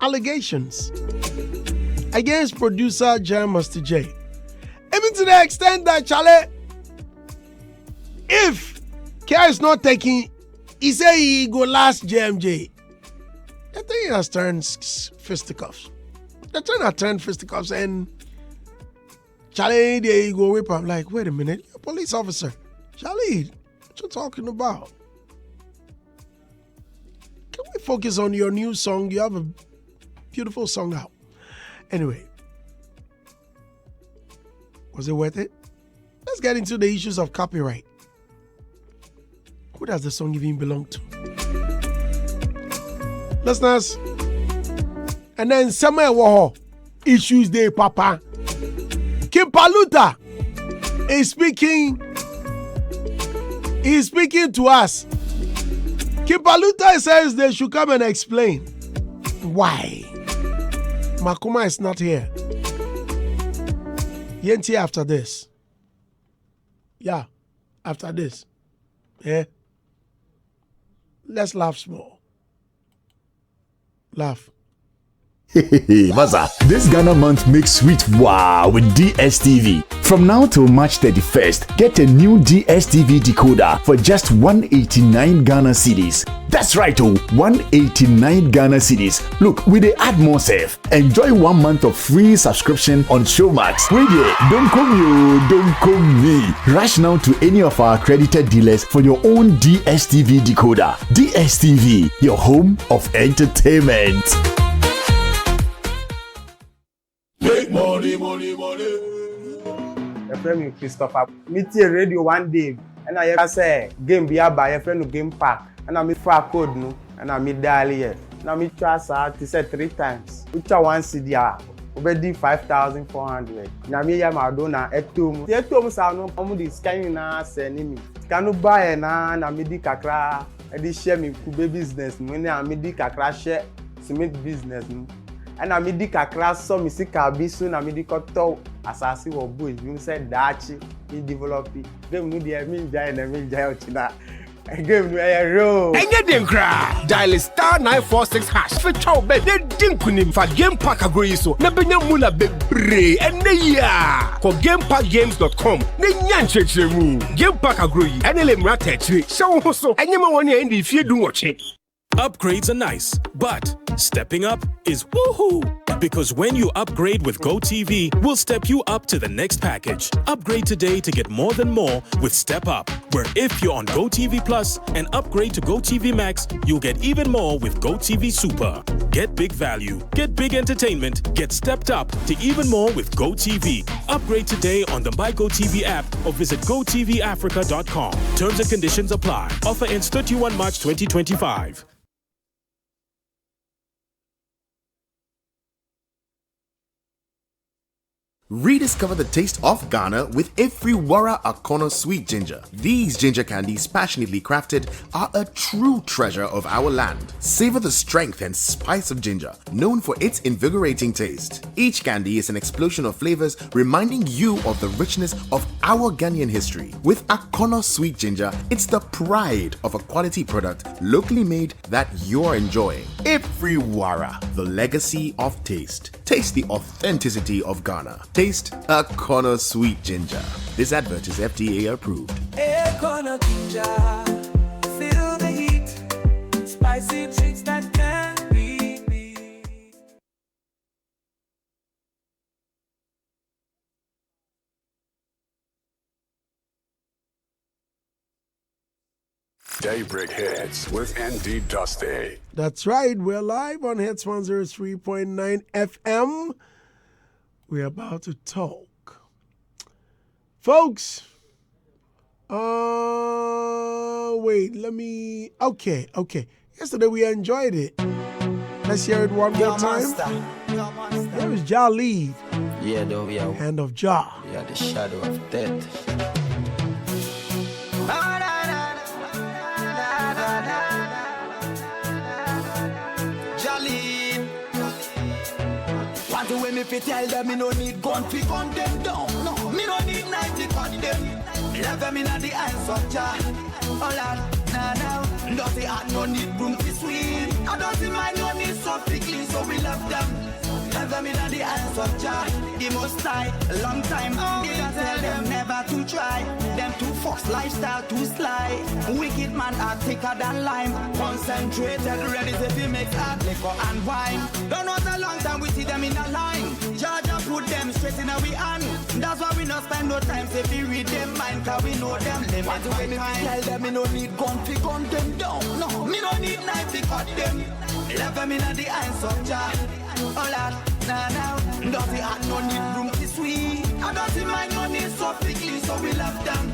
allegations against producer JMJ J. Even to the extent that Charlie, if care is not taken, he say he go last JMJ. I think he has turned fisticuffs. The turn has turned fisticuffs and Charlie, there you go whip. I'm like, wait a minute, you're a police officer. JahLead, what you talking about? Can we focus on your new song? You have a beautiful song out. Anyway, was it worth it? Let's get into the issues of copyright. Who does the song even belong to? Listeners, and then Samuel Waho issues day, Papa. Kim Paluta is speaking to us. Kim Paluta says they should come and explain why Makoma is not here. Yenti after this. Yeah, after this. Yeah. Let's laugh small. Laugh. Hey, Maza, this Ghana month makes sweet wow with DSTV. From now till March 31st, get a new DSTV decoder for just 189 Ghana cedis. That's right, 189 Ghana cedis. Look, we dey add more safe. Enjoy 1 month of free subscription on Showmax. Wait there, don't come me. Rush now to any of our accredited dealers for your own DSTV decoder. DSTV, your home of entertainment. Make money. My friend Christopher, meet a radio one day, and I say game be by a friend of Game Park, and I meet for code no, and I meet Dahlia. Now me trust her to say 3 times. Which I want CD obedi 5,400. Now me ya madonna etum. The etum sa no omu di scan na send me. Canu buy na me di kakra. I di share me kube business. Me na me di kakra share cement business. And I made the kakra so me see kabisu na me di koto asasi wo boy you said dachi me develop it game no dey me jai ochina game no e ro enye den kra dial *946# for chow be dey dinkunim fa game pack agroyi so na benya mula bebre ene ya ko gamepackgames.com na nya nchechemu game pack agroyi ene le mra techire so ho so enye ma woni e ndi fie du woche. Upgrades are nice, but stepping up is woohoo! Because when you upgrade with GoTV, we'll step you up to the next package. Upgrade today to get more than more with Step Up, where if you're on GoTV Plus and upgrade to GoTV Max, you'll get even more with GoTV Super. Get big value, get big entertainment, get stepped up to even more with GoTV. Upgrade today on the My GoTV app or visit GoTVAfrica.com. Terms and conditions apply. Offer ends 31 March 2025. Rediscover the taste of Ghana with Ifriwara Akono Sweet Ginger. These ginger candies, passionately crafted, are a true treasure of our land. Savor the strength and spice of ginger, known for its invigorating taste. Each candy is an explosion of flavors, reminding you of the richness of our Ghanaian history. With Akono Sweet Ginger, it's the pride of a quality product, locally made, that you're enjoying. Ifriwara, the legacy of taste. Taste the authenticity of Ghana. Taste Akono Sweet Ginger. This advert is FDA approved. Akono Ginger, feel the heat, spicy treats that can be beat. Daybreak Hits with ND Dusty. That's right. We're live on Hitz 103.9 FM. We're about to talk. Folks, wait, let me, okay. Yesterday we enjoyed it. Let's hear it one more time. There was JahLead. Yeah, though, we are. Hand of Jah. We are the shadow of death. The way me fit tell them me no need gun fi gun them down. No, me no need 90 gun them. Love them in the eyes of Jah. Oh Lord, nah. Dirty heart no need broom fi sweep. I dirty mind no need soap fi clean. So we love love them. Love them in the hands of Jah, the most high. A long time, they don't tell them never to try. Them too fox lifestyle too sly. Wicked man are thicker than lime. Concentrated, ready to be mixed hot liquor and wine. Don't know the long time we see them in a line. Jah put them straight in our hand. That's why we not spend no time to be read them mind, cause we know them limit. What do we tell them? Me no need gun to gun them down. No, me no need knife to cut them. Love them in the hands of Jah. Oh Lord, nah. Dirty heart no need room to sweet. I don't see my no need so picky, so we love them.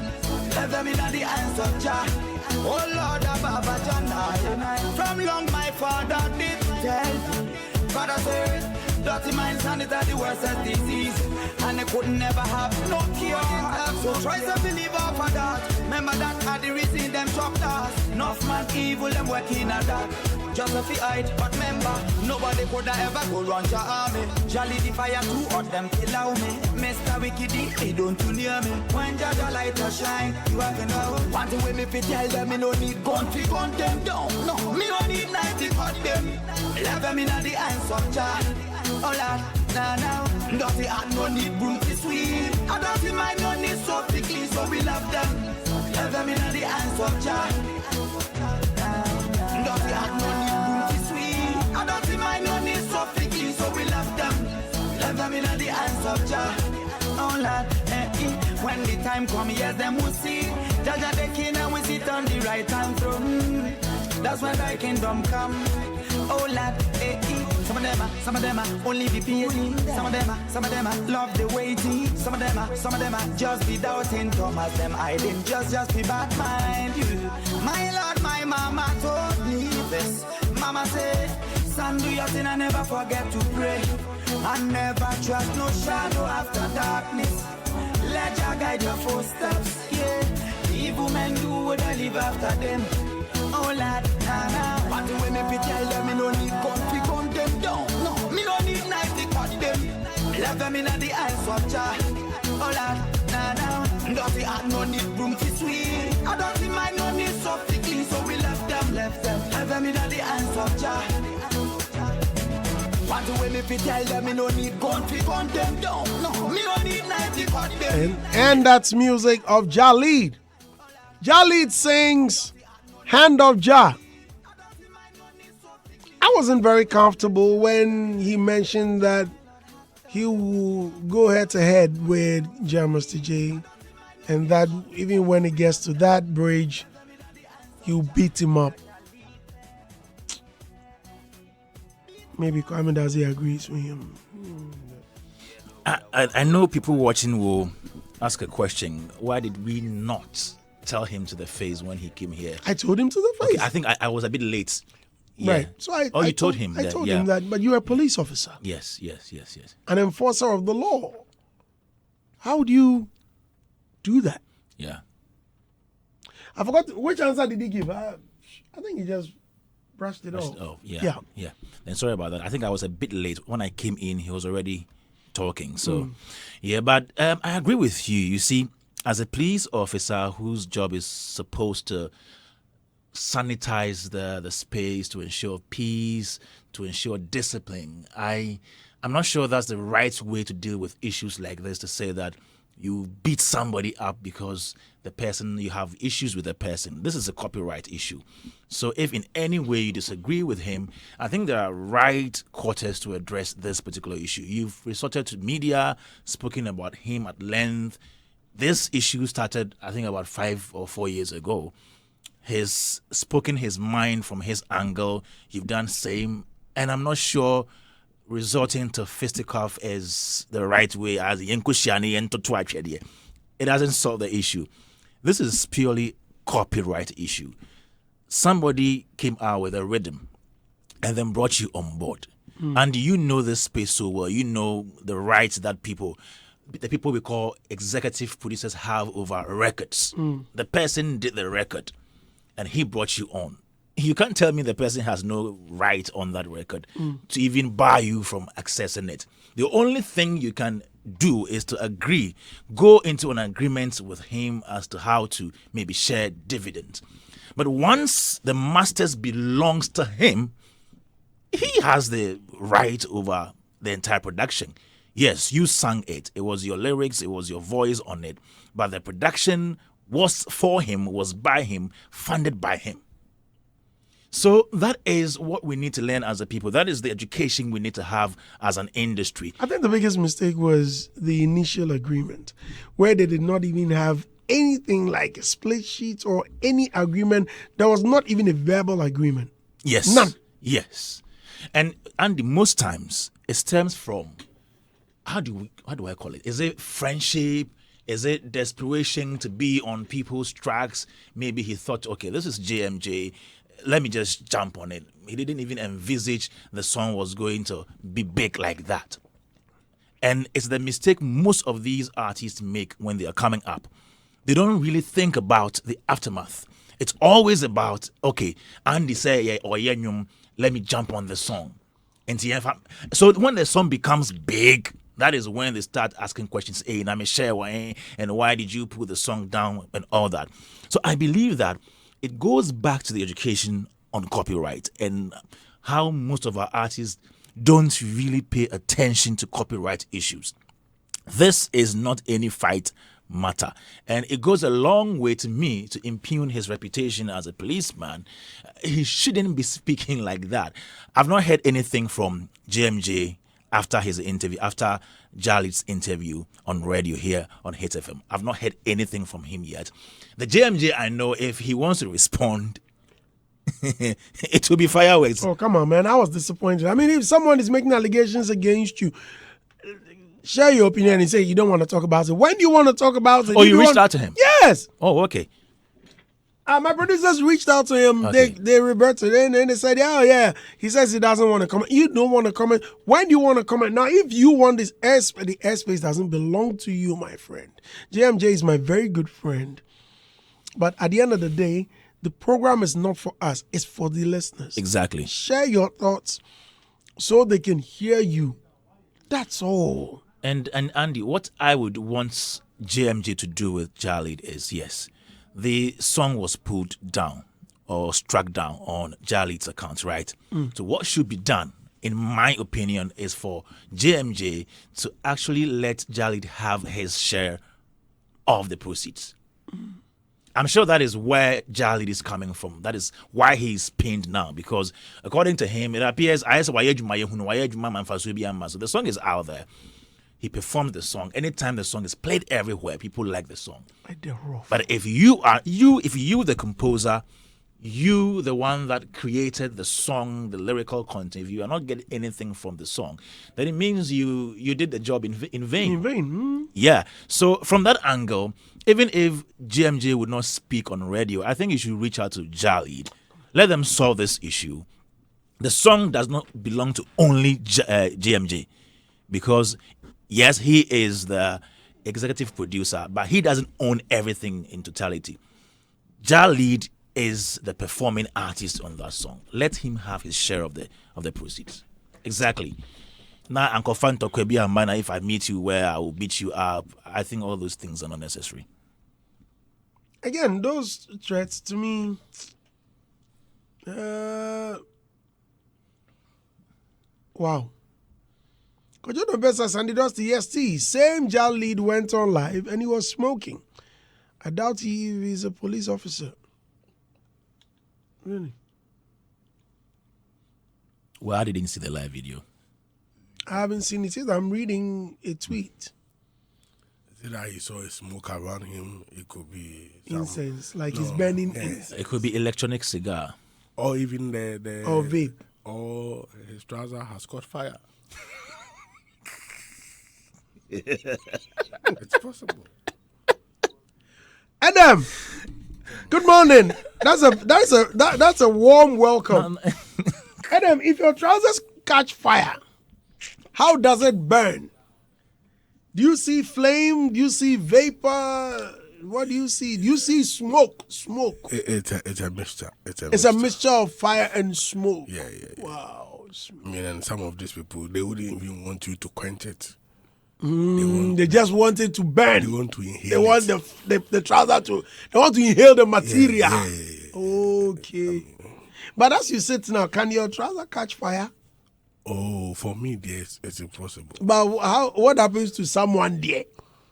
Love them in the hands of Jah. Oh Lord, Baba Jah. From long my father did tell. Father said, dirty minds and it are the worst disease. And they could never have no cure. So try to believe off of that. Remember that had the reason them chopped us. Enough man evil them working at that. Just a few height, but remember, nobody could ever go run your army. JahLead the fire too hot, them allow me. Mr. Wickedy, they don't too near me. When Jah light a shine, you have to know. One thing with me fi tell them, me no need gun to gun them down. No, me no need knife to cut them. Love them in the hands of Jah. Oh Lord, nah. Dirty heart no need broom to sweep. I don't see my no need so thickly, so we love them. Love them in the hands of Jah. Dirty heart no need broom to sweep. I don't see my no need so thickly, so we love them. Love them in the hands of Jah. Oh Lord, when the time come, yes, them will see. Jah the king and we sit on the right hand throne. That's when thy kingdom come. Oh Lord, some of them are only be paid. Some of them are love the waiting. Some of them are just be doubting. Thomas them hiding, just be bad mind. My Lord, my mama told me this. Mama said, son, do your thing and never forget to pray. And never trust no shadow after darkness. Let Jah guide your footsteps. Yeah, the evil men do what I live after them. Oh Lord, nah. But when me tell them, me no need gun to gun them down. No, me no need knife to cut them. Love them in the eyes of Jah. Oh Lord, nah. Dirty heart no need broom to sweep. I don't see my no need so thickly, so we left them. Love them in the eyes of Jah. But when me tell them, me no need gun to gun them down. No, me no need knife to cut them. And that's music of JahLead. JahLead sings Hand of Jah. I wasn't very comfortable when he mentioned that he will go head to head with Mr. J, and that even when he gets to that bridge, he'll beat him up. Maybe Kwame Dazi agrees with him. I know people watching will ask a question. Why did we not tell him to the face when he came here? I told him to the face. Okay, I think I was a bit late. Yeah. Right. So I told him I that, told yeah. him that, but you're a police officer. Yes. An enforcer of the law. How do you do that? Yeah. I forgot which answer did he give. I think he just brushed it off. Oh, yeah. Then sorry about that. I think I was a bit late. When I came in, he was already talking. So, yeah, but I agree with you. You see, as a police officer whose job is supposed to sanitize the space, to ensure peace, to ensure discipline, I'm not sure that's the right way to deal with issues like this, to say that you beat somebody up because you have issues with the person. This is a copyright issue. So if in any way you disagree with him, I think there are right quarters to address this particular issue. You've resorted to media, spoken about him at length. This issue started, I think, about 5 or 4 years ago. He's spoken his mind from his angle. You've done same. And I'm not sure resorting to fisticuff is the right way, as it doesn't solve the issue. This is purely copyright issue. Somebody came out with a rhythm and then brought you on board. And you know this space so well. You know the rights that the people we call executive producers have over records. The person did the record and he brought you on. You can't tell me the person has no right on that record to even bar you from accessing it. The only thing you can do is to go into an agreement with him as to how to maybe share dividends. But once the masters belongs to him, he has the right over the entire production. Yes, you sang it. It was your lyrics, it was your voice on it. But the production was for him, was by him, funded by him. So that is what we need to learn as a people. That is the education we need to have as an industry. I think the biggest mistake was the initial agreement, where they did not even have anything like a split sheet or any agreement. There was not even a verbal agreement. Yes. None. Yes. And Andy, most times it stems from, how do I call it? Is it friendship? Is it desperation to be on people's tracks? Maybe he thought, okay, this is JMJ. Let me just jump on it. He didn't even envisage the song was going to be big like that. And it's the mistake most of these artists make when they are coming up. They don't really think about the aftermath. It's always about, okay, Andy say, yeah, or yeah, let me jump on the song. And so when the song becomes big, that is when they start asking questions. Hey, and why did you put the song down and all that? So I believe that it goes back to the education on copyright and how most of our artists don't really pay attention to copyright issues. This is not any fight matter. And it goes a long way to me to impugn his reputation as a policeman. He shouldn't be speaking like that. I've not heard anything from JMJ after his interview, after JahLead's interview on radio here on Hitz FM. I've not heard anything from him yet. The JMJ, I know, if he wants to respond, it will be fireworks. Oh, come on, man. I was disappointed. I mean, if someone is making allegations against you, share your opinion and say you don't want to talk about it. When do you want to talk about it? Oh, you reached out to him? Yes. Oh, okay. My producers reached out to him. Okay. They reverted and they said, oh, yeah. He says he doesn't want to comment. You don't want to comment. When do you want to comment? Now, if you want this airspace, the airspace doesn't belong to you, my friend. JMJ is my very good friend. But at the end of the day, the program is not for us. It's for the listeners. Exactly. Share your thoughts so they can hear you. That's all. And Andy, what I would want JMJ to do with JahLead is, yes, the song was put down or struck down on JahLead's account, right? So what should be done, in my opinion, is for JMJ to actually let JahLead have his share of the proceeds. I'm sure that is where JahLead is coming from. That is why he's pinned now, because according to him, it appears so the song is out there. He performed the song. Anytime the song is played everywhere, people like the song. But if you the composer, you the one that created the song, the lyrical content, if you are not getting anything from the song, then it means you did the job in vain. In vain. Yeah. So from that angle, even if JMJ would not speak on radio, I think you should reach out to JahLead. Let them solve this issue. The song does not belong to only JMJ, because yes, he is the executive producer, but he doesn't own everything in totality. JahLead is the performing artist on that song. Let him have his share of the proceeds. Exactly. Now, Uncle Fanto Kwebi and Mana, if I meet you where I will beat you up, I think all those things are not necessary. Again, those threats to me, wow. Kojono Besa Sandy Dusty, ST, same JahLead went on live and he was smoking. I doubt he is a police officer. Really? Well, I didn't see the live video. I haven't seen it either. I'm reading a tweet. Is it that he saw a smoke around him? It could be incense, like he's burning incense. It could be electronic cigar. Or even or vape. Or his trouser has caught fire. It's possible. Adam, good morning. That's a warm welcome. Adam, if your trousers catch fire, how does it burn? Do you see flame? Do you see vapor? What do you see? Do you see smoke? Smoke. It's a mixture. It's a mixture of fire and smoke. Yeah. Wow. I mean, and some of these people, they wouldn't even want you to quench it. They just want it to burn. They want to inhale. They want the trouser to. They want to inhale the material. Yeah. Okay. But as you sit now, can your trouser catch fire? Oh, for me, there it's impossible. But what happens to someone there?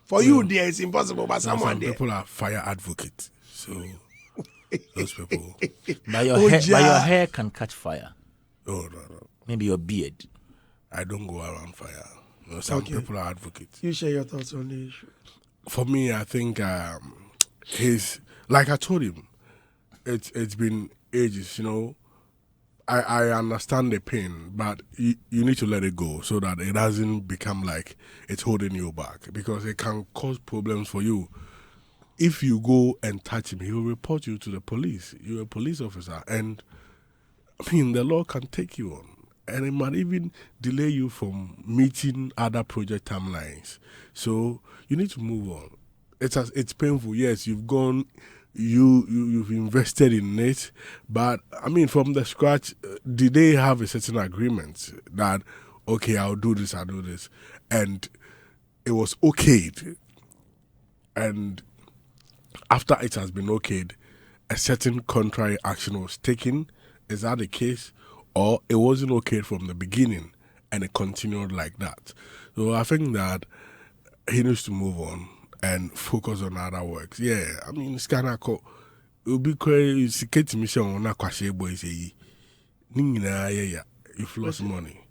For you, there it's impossible, but someone Some there. people are fire advocates, so those people. But your hair can catch fire. Oh no. Maybe your beard. I don't go around fire. Some people are advocates. You share your thoughts on the issue. For me, I think he's like I told him. It's been ages, I understand the pain, but you need to let it go so that it doesn't become like it's holding you back, because it can cause problems for you. If you go and touch him, he will report you to the police. You're a police officer, and the law can take you on, and it might even delay you from meeting other project timelines. So you need to move on. It's painful. Yes, you've gone. You've invested in it, but from the scratch, did they have a certain agreement that okay, I'll do this, and it was okayed, and after it has been okayed, a certain contrary action was taken? Is that the case, or it wasn't okayed from the beginning and it continued like that? So I think that he needs to move on and focus on other works. Yeah, it's kind of cool. It'll be crazy. You've lost money.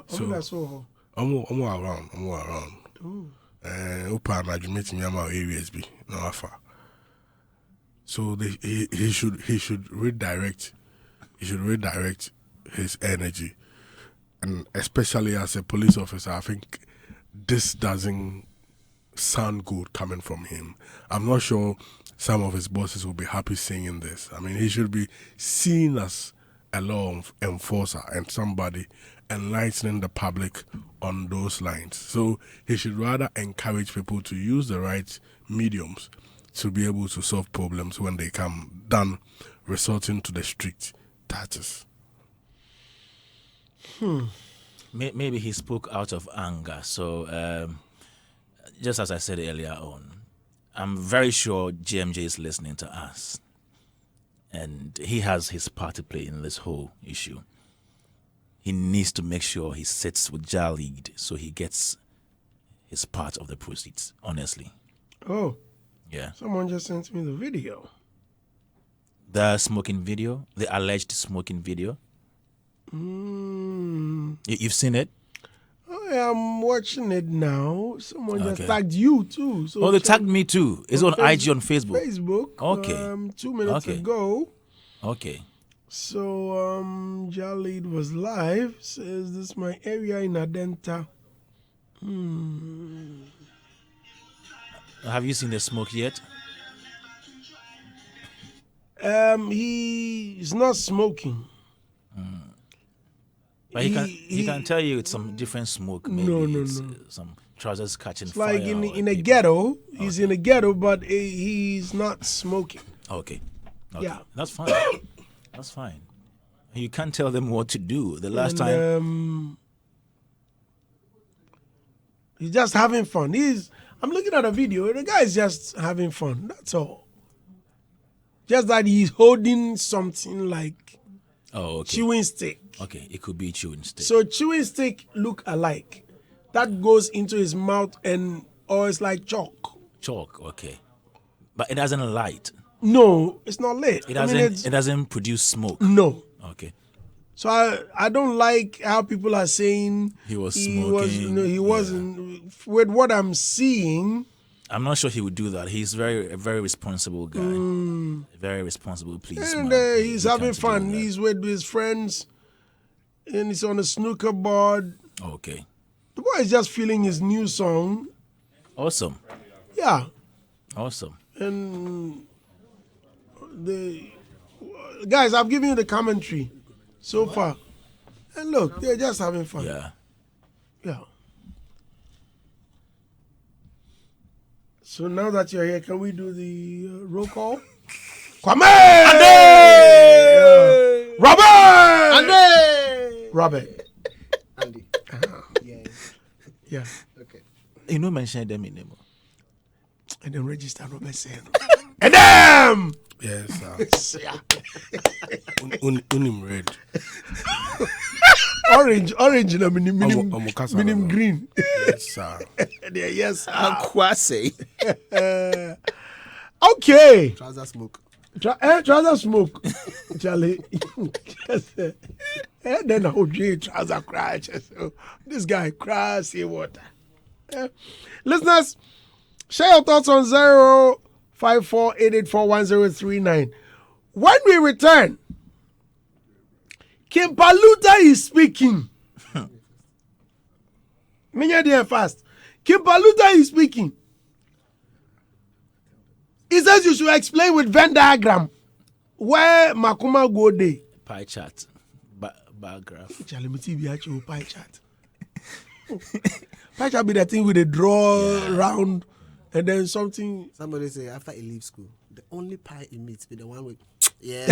So I'm around. Open areas be no far. So he should redirect. He should redirect his energy, and especially as a police officer, I think this doesn't sound good coming from him. I'm not sure some of his bosses will be happy seeing this. He should be seen as a law enforcer and somebody enlightening the public on those lines. So he should rather encourage people to use the right mediums to be able to solve problems when they come, than resorting to the strict touches. Maybe he spoke out of anger. So just as I said earlier on, I'm very sure JMJ is listening to us, and he has his part to play in this whole issue. He needs to make sure he sits with JahLead so he gets his part of the proceeds, honestly. Oh. Yeah. Someone just sent me the video. The smoking video? The alleged smoking video? You've seen it? I'm watching it now. Someone just tagged you too. So they tagged me too. It's on IG, on Facebook. Facebook. Okay. 2 minutes ago. Okay. So JahLead was live. Says this is my area in Adenta. Have you seen the smoke yet? He's not smoking. But he can tell you it's some different smoke. Maybe no. Some trousers catching it's fire. Like in a ghetto. He's in a ghetto, but he's not smoking. Okay. Yeah. That's fine. That's fine. You can't tell them what to do. The last time... he's just having fun. I'm looking at a video. The guy's just having fun. That's all. Just that he's holding something like chewing stick. Okay, it could be chewing stick. So chewing stick look alike. That goes into his mouth or it's like chalk. Chalk, okay. But it doesn't light. No, it's not lit. It doesn't produce smoke. No. Okay. So I don't like how people are saying he was smoking. He wasn't. With what I'm seeing, I'm not sure he would do that. He's a very responsible guy. A very responsible policeman. And he's having fun. He's with his friends, and he's on a snooker board. Okay. The boy is just feeling his new song. Awesome. Yeah. Awesome. And guys, I've given you the commentary so far. And look, they're just having fun. Yeah. Yeah. So now that you're here, can we do the roll call? Kwame! Andy! Robert! Andy! Robert. Andy. Yeah. Okay. You know, mention them in name. And then register Robert saying. And them! Yes, sir. Unim red. Orange na minim green. Yes, sir. Yes, sir. Kwase. Okay. Trouser smoke. Trouser smoke. Charlie. Then I would drink trouser crash. So this guy crash sea water. Listeners, share your thoughts on 054-884-1039. When we return, Kim Paluta is speaking. Minya there fast. Kim Paluta is speaking. He says you should explain with Venn diagram where Makoma go there. Pie chart. Bar graph. Charlie, me TV actual pie chart. Pie chart be the thing with a draw round and then something. Somebody say after he leaves school, the only pie he meets be the one with yeah.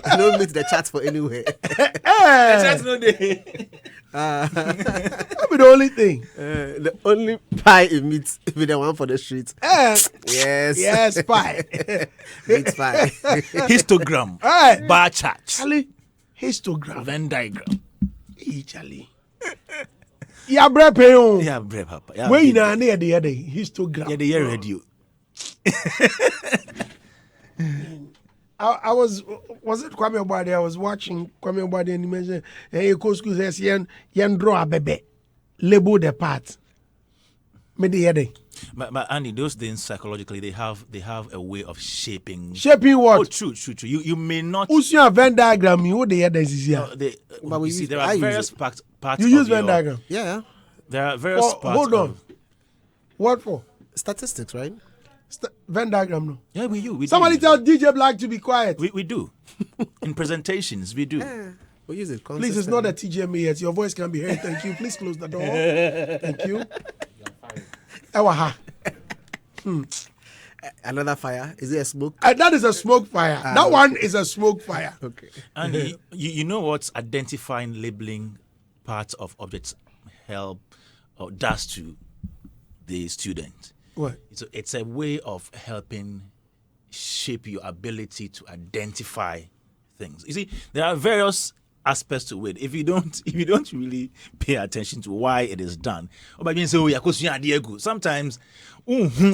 I don't meet the chat for anywhere. The chat no day. That be the only thing. The only pie he meets be the one for the street. Yes, pie. Meat pie. Histogram. Bar chart. Charlie, histogram. Venn diagram. Hey, Charlie. Yeah, bre peon. Yeah, bre papa. Where you na near the other histogram. Yeah, the year radio. I was it Kwame Obade? I was watching Kwame Obade and he mentioned hey school says yen draw a baby label the part. Me the other. But Andy, those things psychologically they have a way of shaping. Shaping what? Oh, true. You may not. Who's your Venn diagram? You the other is here. But you see, there are various parts. You use Venn diagram. Yeah. There are various parts. Hold on. What for? Statistics, right? Venn diagram, no. Yeah, we use. Somebody tell DJ Black to be quiet. We do. In presentations, we do. We use it. Please, it's not a TGMA yet. Your voice can be heard. Thank you. Please close the door. Thank you. Another fire. Is it a smoke? That is a smoke fire. That one is a smoke fire. Okay. And you know what identifying, labeling parts of objects help or does to the student? What? It's a way of helping shape your ability to identify things. You see, there are various aspects to it. If you don't really pay attention to why it is done, sometimes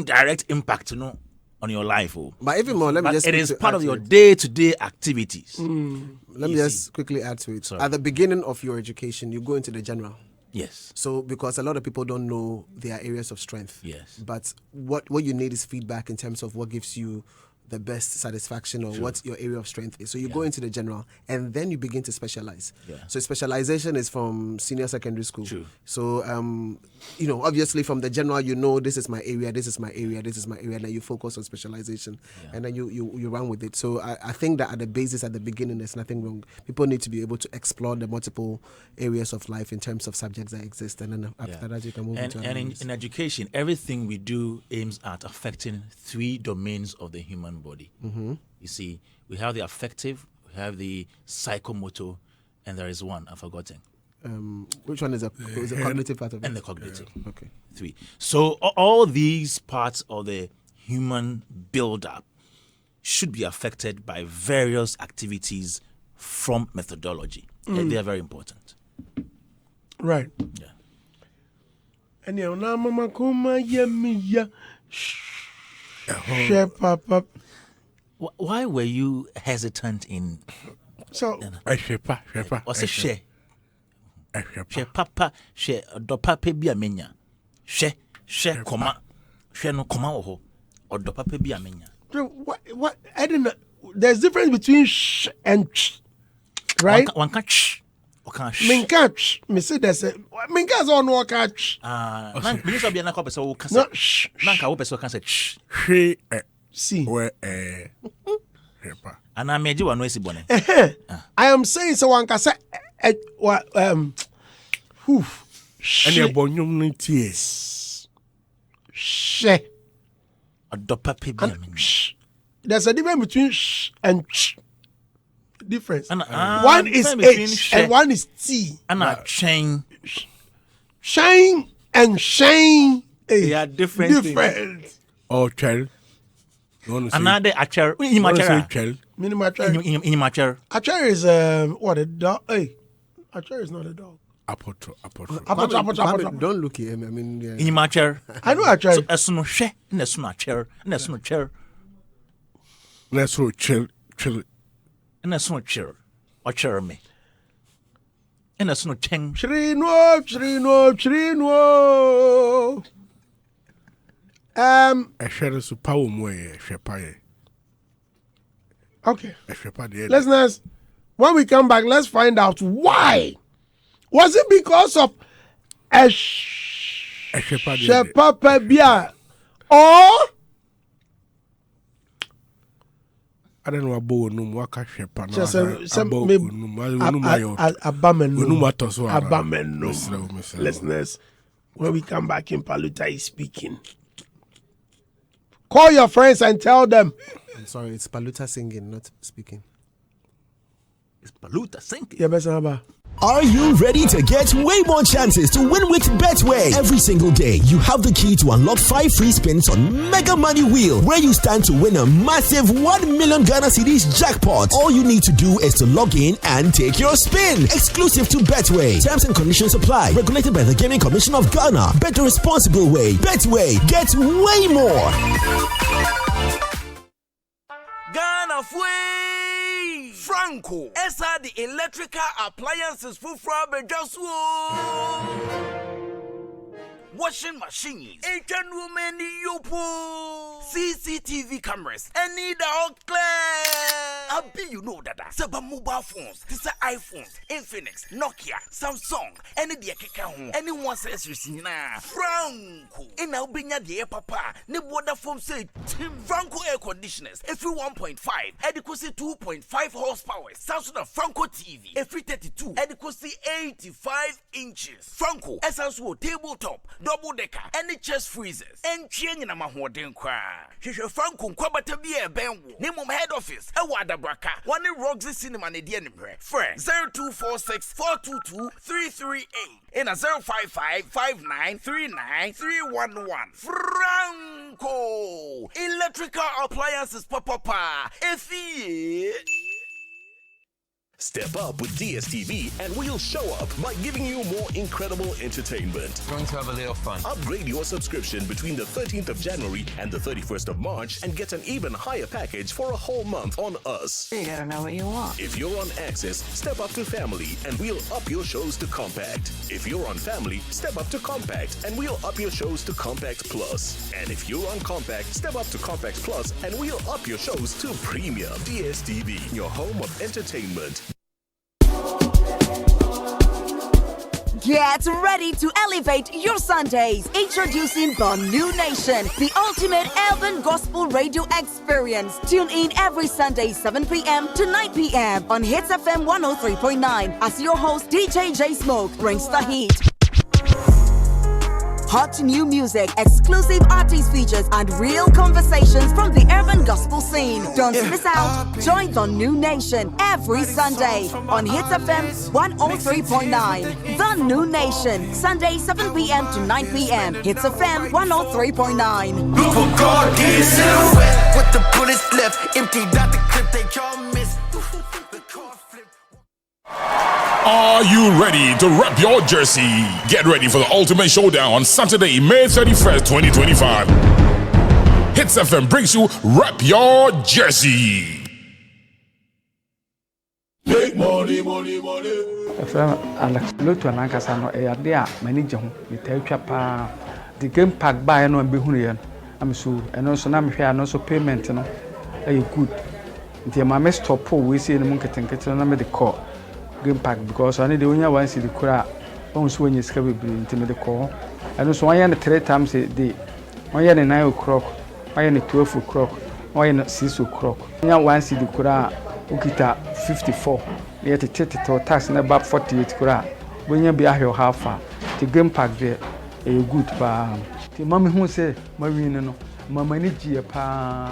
direct impact on your life. But even more, let me just it is part of your day-to-day activities. Let me just quickly add to it. At the beginning of your education, you go into the general. Yes. So because a lot of people don't know their areas of strength. Yes. But what you need is feedback in terms of what gives you the best satisfaction or what your area of strength is. So you go into the general and then you begin to specialize. Yeah. So specialization is from senior secondary school. True. So, obviously from the general, this is my area, this is my area, this is my area, and then you focus on specialization and then you run with it. So I think that at the basis, at the beginning, there's nothing wrong. People need to be able to explore the multiple areas of life in terms of subjects that exist. And then after that, you can move into And in education, everything we do aims at affecting 3 domains of the human body. Mm-hmm. You see, we have the affective, we have the psychomotor, and there is one I've forgotten. Which one is a cognitive part of it? And the cognitive. Yeah. Okay. 3. So all these parts of the human build-up should be affected by various activities from methodology. They are very important. Right. Yeah. And you know, Mama Kuma Yemiya. Papa. Why were you hesitant in? So, what's a share? Share papa, share do papa bi amenya. Share koma. Share no koma oho. Or do papa bi amenya. What? I don't know. There's difference between sh and ch, right? One can ch. Minka ch. Me say there's a minka is on one catch. Man, me so be na ko person wo kasa. No sh. Man ka wo person kan say ch. See. Where And I made you one noisy bonnet. I am saying so one can say and your bonyum no tears. She. A dopa pebby. There's a difference between sh and ch. Difference. One is H and one is T. And a chain. Shine and shine. They are different. Different. Oh, child. Another acher. Minimacher. Acher is what a dog. Hey, Acher is not a dog. Apotro. Don't look at him. I mean, Inimacher. I know Acher. So as no she, that's not chair, and that's not chair. Let's roll chill. And that's not chair. Or chair me. And that's not cheng. Chirino. A shadow so power more shepaye. Okay. A shepaye. Listeners, when we come back, let's find out why. Was it because of a shepherd or I don't know about no waka shepherd. Listeners, when we come back in Paluta is speaking. Call your friends and tell them. I'm sorry, it's Paluta singing, not speaking. It's Paluta singing. Yeah, Besaba. Are you ready to get way more chances to win with Betway? Every single day, you have the key to unlock 5 free spins on Mega Money Wheel, where you stand to win a massive 1 million Ghana cedis jackpot. All you need to do is to log in and take your spin. Exclusive to Betway. Terms and conditions apply. Regulated by the Gaming Commission of Ghana. Bet the responsible way. Betway. Get way more. Ghana Fway! Franco, esa the electrical appliances for Frabejaswo. Washing machines, Asian women yopo, CCTV cameras, and need all clear. Abi, you know that. Saba mobile phones, this are iPhones, Infinix, Nokia, Samsung, any the home, anyone says you see na Franco. In our binya the papa, ne water foam say Tim Franco air conditioners, every 1.5, adequacy 2.5 horsepower, Samsung Franco TV, every 32, adequacy 85 inches. Franco, Essence tabletop. Double decker, any chest freezers, and chain in a mahoden cry. She shall Franco Quabata be a benwo. Name of head office, a wada braka. One in Roxy Cinema in the enemy. Friend 0246 422 338 in a 055 5939 311. Franco Electrical Appliances Papa. Effie. Step up with DSTV and we'll show up by giving you more incredible entertainment. Going to have a little fun. Upgrade your subscription between the 13th of January and the 31st of March and get an even higher package for a whole month on us. You gotta know what you want. If you're on Access, step up to Family and we'll up your shows to Compact. If you're on Family, step up to Compact and we'll up your shows to Compact Plus. And if you're on Compact, step up to Compact Plus and we'll up your shows to Premium. DSTV, your home of entertainment. Get ready to elevate your Sundays. Introducing the New Nation, the ultimate urban gospel radio experience. Tune in every Sunday, 7 p.m. to 9 p.m. on Hitz FM 103.9 as your host, DJ J Smoke, brings the heat. Hot new music, exclusive artist features, and real conversations from the urban gospel scene. Don't miss out. Join the New Nation every Sunday on Hitz FM 103.9. The New Nation, Sunday 7 p.m. to 9 p.m. Hitz FM 103.9. Look for God, he is silhouette with the bullets left. Empty out the clip, they all miss. Are you ready to rep your jersey? Get ready for the ultimate showdown on Saturday, May 31st, 2025. Hitz FM brings you Rep Your Jersey. Make money. From Alex Lutu and Ankasano, a dear manager, we take pa the game pack by no behunian. I'm so, and also now and also payment, you know, a good. The mamma stop we see in the monkey and get another the call. Game pack because I need the only one see the crowd. Once when you scabby into the call. And also, I am 3 times a day. 1 year and 9 o'clock, 1 year and 12 o'clock, 1 year and 6 o'clock. Now, one see the crowd, Ukita 54. Yet the title tax in about 48 crowd. When you be here half far, the game pack there, a good bar. The mommy who say, Marina, no, Mamma need you.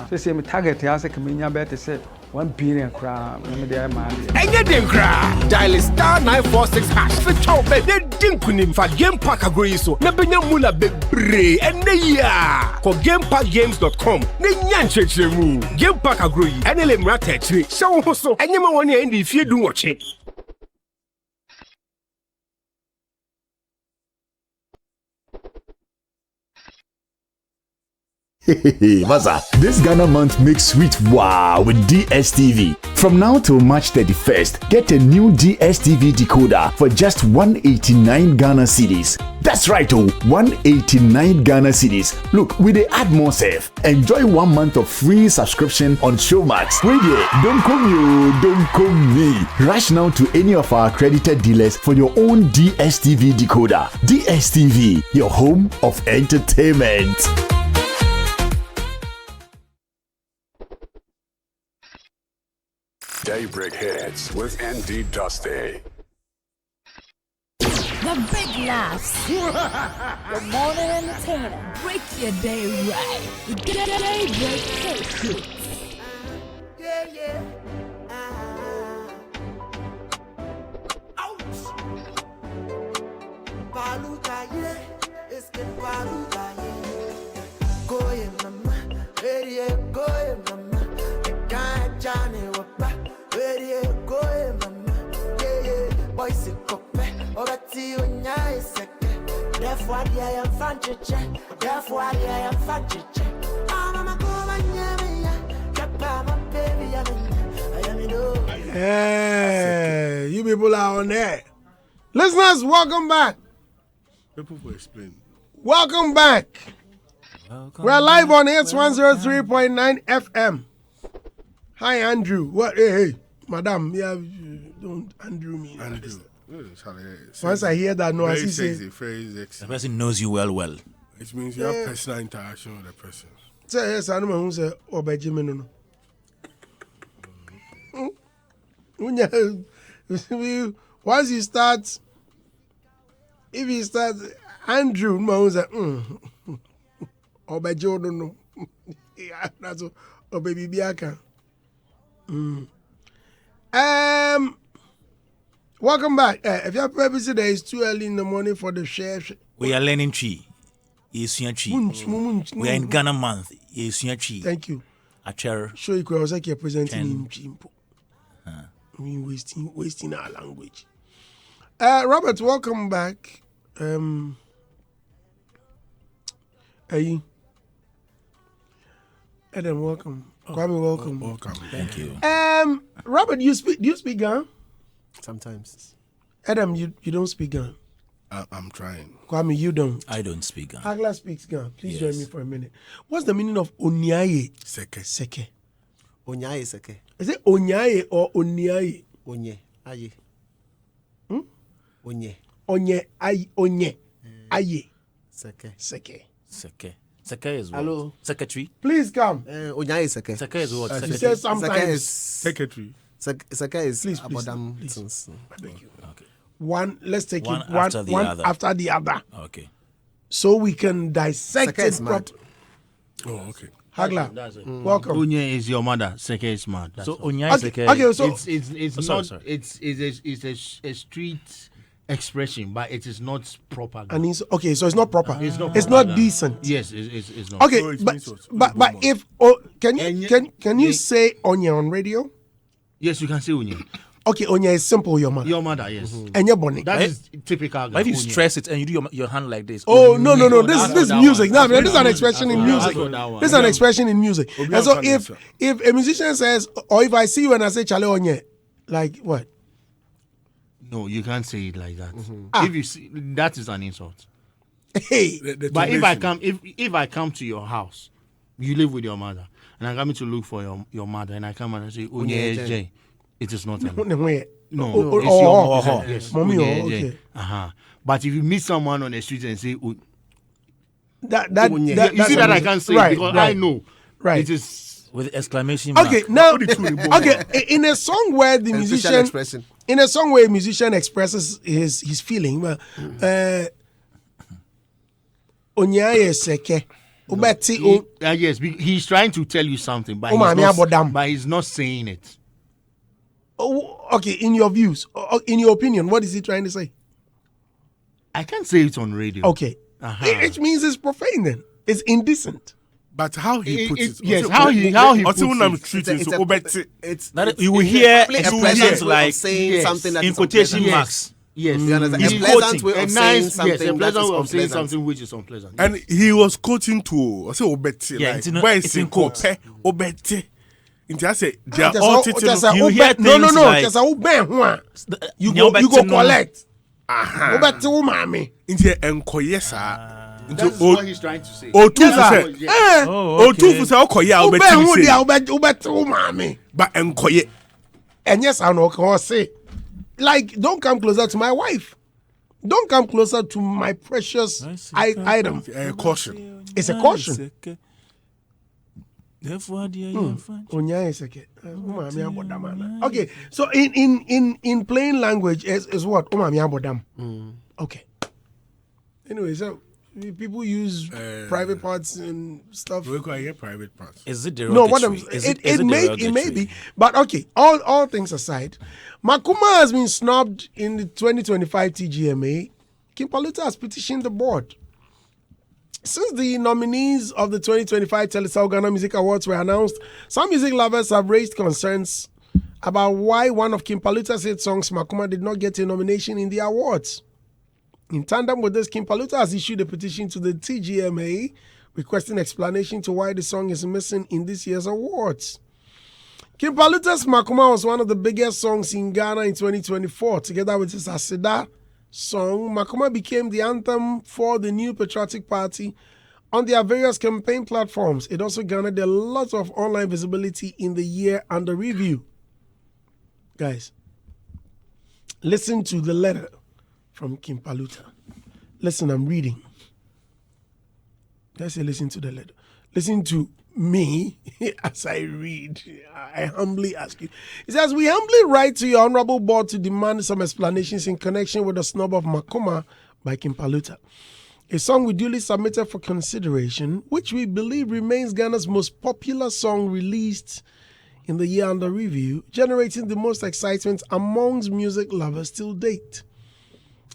They say, me target the answer, Camina better say. 1 billion kra me dey ma Enye den kra. Dial *946# for chow be de dinkunim for game pack agroyi so. Na benya mula bebre ene ya. Ko gamepackgames.com. Ne nyan chechemu. Game pack agroyi. Ene le mra techri. Show ho so. Enye ma woni e ndi fie du woche. Maza, this Ghana month makes sweet wow with DSTV. From now till March 31st, get a new DSTV decoder for just 189 Ghana cedis. That's right, 189 Ghana cedis. Look, we dey add more safe. Enjoy 1 month of free subscription on Showmax. Wait there, don't come me. Rush now to any of our accredited dealers for your own DSTV decoder. DSTV, your home of entertainment. Daybreak Hits with ND Dusty. The big laughs. The morning entertainer. Break your day right. The Daybreak Hits. Yeah. Ouch. Paluta, yeah. It's good Paluta, yeah. Go in mama. Ready, go in mama. The guy Johnny Wapa. Ready, go in mama. Yeah. Boys in Cope. Obati unya iseke. Therefore, I am fanchiche. Therefore, I am fanchiche. Mama, go on, yeah. Kapa, my baby, I am in. Hey, you people are on there. Listeners, welcome back. People will explain. Welcome back. We're live on Hitz 103.9 FM. Hi, Andrew. What? Hey, madam. Yeah, don't Andrew me. Andrew. Once I hear that, no, I see the person knows you well. It means you have personal interaction with the person. Say yes, I know who say Obejimeno. Once you start, if you start Andrew, who's say Obejo no. Yeah, that's Obebi Biaka. Welcome back. If your purpose today is too early in the morning for the share. We are learning tree. Yesuya tree. We are in Ghana month. Yesuya tree. Thank you. A chair. Show you was like you're presenting in Chimpo. We wasting our language. Robert, welcome back. Hey. Adam, welcome. Kwame, welcome. Welcome. Thank you. Robert, do you speak Ghana? Sometimes. Adam, you don't speak Ghana. I'm trying. Kwame, you don't. I don't speak Ghana. Agla speaks Ghana. Please join me for a minute. What's the meaning of onyaye? Seke. Onyaye seke. Is it onyaye or onyaye? Onye. Aye. Onye. Onye. Aye. Onye. Aye. Seke. Seke is what? Hello. Secretary. Please come. Onyaye seke. Seke is what? She says sometimes. Seke is secretary. Seke is please. One. Let's take one it one after the other. Okay. So we can dissect Seke is it mad. Oh, okay. Hagla, welcome. Onye is your mother. Seke is mad. So Onya is Seke. Okay, so it's not. It's a street expression, but it is not proper. and it's okay. So it's not proper. It's not. It's proper not decent. Yes, it's not. Okay, So it but means what? but if can you say Onya on radio? Yes, you can say Onye. Okay, Onya is simple. Your mother. Your mother, yes. And your bonnet. That is typical. But if you Onye. stress it and you do your hand like this. Oh no! This is music. No, That's this is an expression in music. This is an expression in music. And so if a musician says, or if I see you and I say Chale Onye, like what? No, you can't say it like that. If you see, that is an insult. Hey, but if I come to your house, you live with your mother, and I'm coming to look for your mother, and I come and I say Onye J, it is not. No, it's your mother. Yes, mommy. Okay. But if you meet someone on the street and say that you see that I can't say it because I know. Right. It is with exclamation mark. Okay, now in a song where the musician a musician expresses his feeling, Onyaye seke. Yes, he's trying to tell you something, but he's not saying it. Oh, okay, in your views, in your opinion, what is he trying to say? I can't say it on radio. Okay. It means it's profane then. It's indecent. But how he puts it. Yes, how he puts it. It's you will hear a pleasant way of saying something that in quotation marks. Yes. You understand? A pleasant way of saying something a pleasant way of saying unpleasant. something which is unpleasant. And he was quoting to I say obeti. Yeah, like, where is in quotes. Obeti. I say they are Just all you hear things like just you go collect. Obeti umami. Into enkoye sa. That's what he's trying to say. Otufu say okoye obeti umami. But enkoye. And yes, I know what say. Like, don't come closer to my wife. Don't come closer to my precious item. Caution. It's a caution. Okay, so in plain language is what? Okay. Anyway, so people use private parts and stuff. We can hear private parts. Is it derogatory? No, it may be. But okay, all things aside, Makoma has been snubbed in the 2025 TGMA. King Paluta has petitioned the board. Since the nominees of the 2025 Telesal Ghana Music Awards were announced, some music lovers have raised concerns about why one of King Paluta's hit songs, Makoma, did not get a nomination in the awards. In tandem with this, King Paluta has issued a petition to the TGMA requesting explanation to why the song is missing in this year's awards. King Paluta's Makoma was one of the biggest songs in Ghana in 2024. Together with his Aseda song, Makoma became the anthem for the new patriotic party on their various campaign platforms. It also garnered a lot of online visibility in the year under review. Guys, listen to the letter from King Paluta. Listen, I'm reading. Let's say listen to the letter. Listen to me as I read. I humbly ask you. It says, we humbly write to your honorable board to demand some explanations in connection with the snub of Makoma by King Paluta. A song we duly submitted for consideration, which we believe remains Ghana's most popular song released in the year under review, generating the most excitement amongst music lovers till date.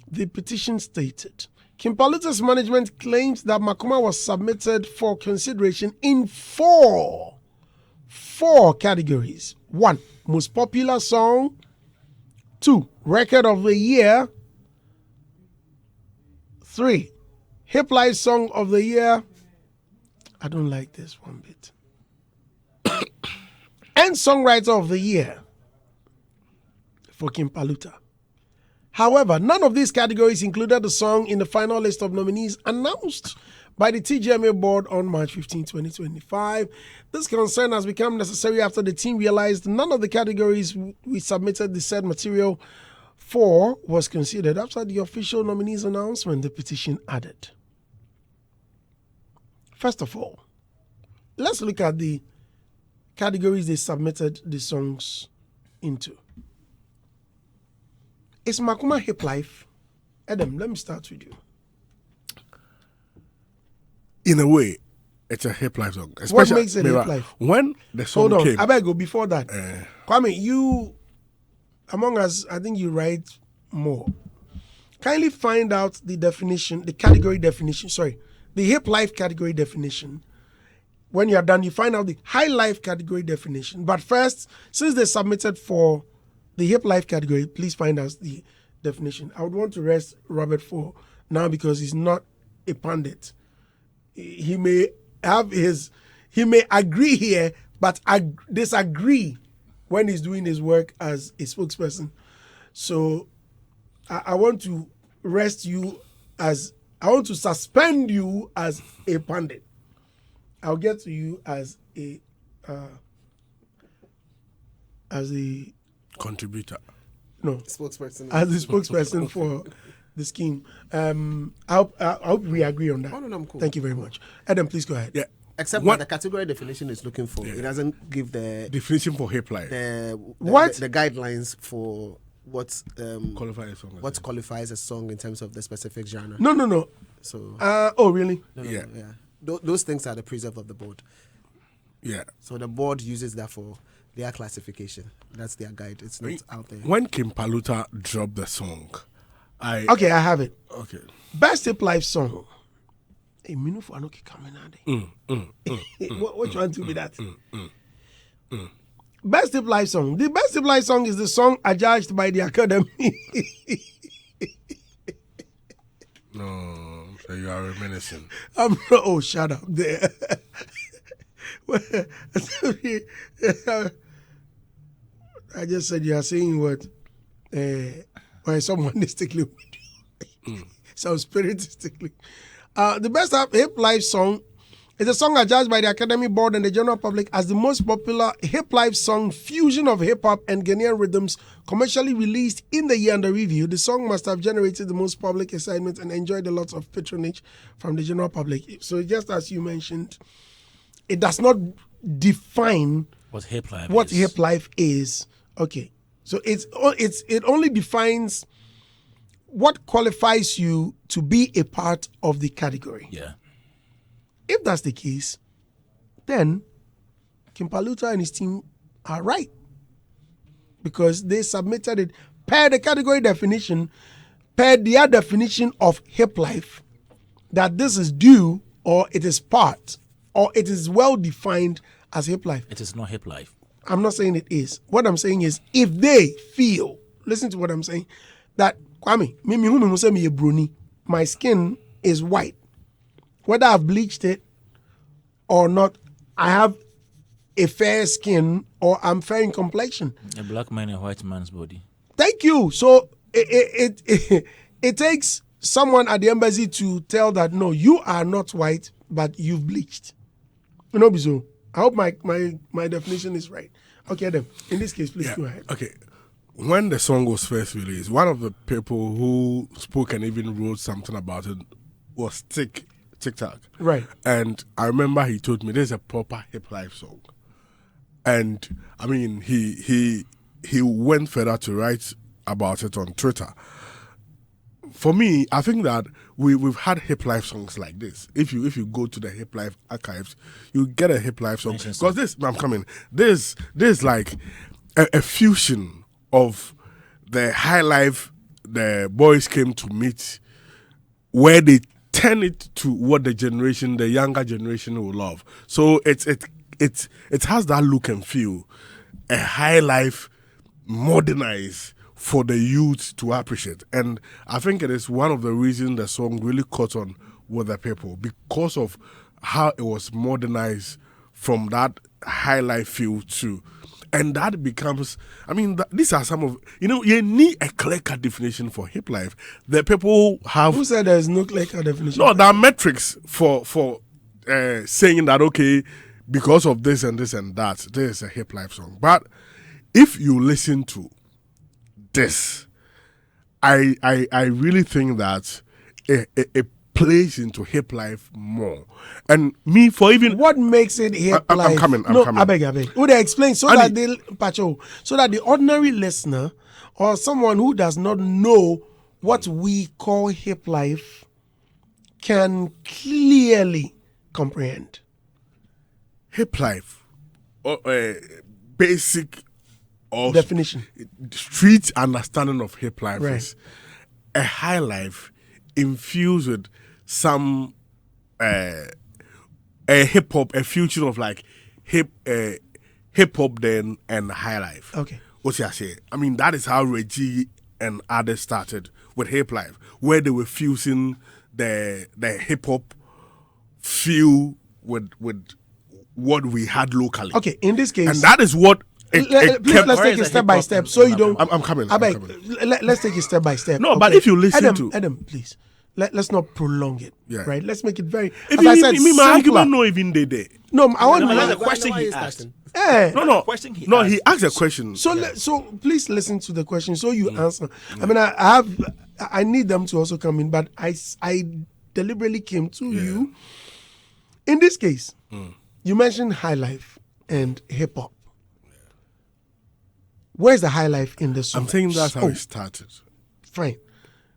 The petition stated, King Paluta's management claims that Makoma was submitted for consideration in four categories. 1, most popular song. 2, record of the year. 3, hip life song of the year. I don't like this one bit. And songwriter of the year for King Paluta. However, none of these categories included the song in the final list of nominees announced by the TGMA board on March 15, 2025. This concern has become necessary after the team realized none of the categories we submitted the said material for was considered after the official nominees announcement, the petition added. First of all, let's look at the categories they submitted the songs into. Is Makoma hip life? Adam, let me start with you. In a way, it's a hip life song. What makes it hip life? When the song came. Hold on, I better go before that. Kwame, you, among us, I think you write more. Kindly find out the definition, the category definition, the hip life category definition. When you are done, you find out the high life category definition. But first, since they submitted for the hip life category, please find us the definition. I would want to rest Robert for now because he's not a pundit. He may agree here, but disagree when he's doing his work as a spokesperson. So I want to suspend you as a pundit. I'll get to you as a contributor. No, spokesperson. As the spokesperson for the scheme. I hope we agree on that. Oh, no, I'm cool. Thank you very much. Adam, please go ahead. Yeah. Except what the category definition is looking for. It doesn't give the definition for hip life. The guidelines for what qualifies a song in terms of the specific genre. No. So oh really? No. those things are the preserve of the board. Yeah. So the board uses that for their classification. That's their guide. It's not out there. When Kim Paluta dropped the song, I have it. Okay. Best hip life song. Hey, Minufu Anoki Kamenade. Which one to be that? Best hip life song. The best hip life song is the song adjudged by the Academy. No, so you are reminiscing. Oh, shut up there. I just said you are saying what? Why someone is tickling with you. So spiritistically. The best hip life song is a song adjudged by the Academy Board and the general public as the most popular hip life song fusion of hip hop and Ghanaian rhythms commercially released in the year under review. The song must have generated the most public excitement and enjoyed a lot of patronage from the general public. So just as you mentioned, it does not define what hip life is. Okay. So it only defines what qualifies you to be a part of the category. Yeah. If that's the case, then Kim Paluta and his team are right. Because they submitted it per the category definition, per their definition of hip life, that this is due or it is part or it is well defined as hip life. It is not hip life. I'm not saying it is. What I'm saying is if they feel, listen to what I'm saying, that Kwame, my skin is white. Whether I've bleached it or not, I have a fair skin or I'm fair in complexion. A black man in a white man's body. Thank you. So it takes someone at the embassy to tell that, no, you are not white, but you've bleached. You know, so I hope my definition is right. Okay, then. In this case, please go ahead. Okay. When the song was first released, one of the people who spoke and even wrote something about it was TikTok. Right. And I remember he told me there's a proper hip life song. And I mean he went further to write about it on Twitter. For me, I think that we've had hip life songs like this. If you go to the hip life archives, you get a hip life song. Because there's like a fusion of the high life the boys came to meet, where they turn it to what the younger generation will love. So it has that look and feel, a high life modernized for the youth to appreciate. And I think it is one of the reasons the song really caught on with the people, because of how it was modernized from that high life feel to. And that becomes, I mean, these are some of, you need a clear-cut definition for hip life. The people have... Who said there's no clear-cut definition? No, there are metrics for saying that, okay, because of this and this and that, there is a hip life song. But if you listen to this, I really think that it plays into hip life more. And me, for even... What makes it hip life? I'm coming. I beg. Would they explain so that the ordinary listener or someone who does not know what we call hip life can clearly comprehend? Hip life, basic or definition, street understanding of hip life right. is a high life infused with some a hip hop, a fusion of like hip hop then and high life. Okay, what you say? I mean, that is how Reggie and others started with hip life, where they were fusing the hip hop feel with what we had locally. Okay, in this case, and that is what. Let's take it step by step, so you don't. I'm coming. Let's take it step by step. No, okay. But if you listen to Adam, please. Let's not prolong it. Yeah. Right. Let's make it very. If as I said, my argument no even there. No, I want. That's the question he asked. No. He asked a question. So please listen to the question. So you answer. I mean, I need them to also come in, but I deliberately came to you. In this case, you mentioned high life and hip hop. Where's the high life in this song? I'm saying that's how it started. Fine.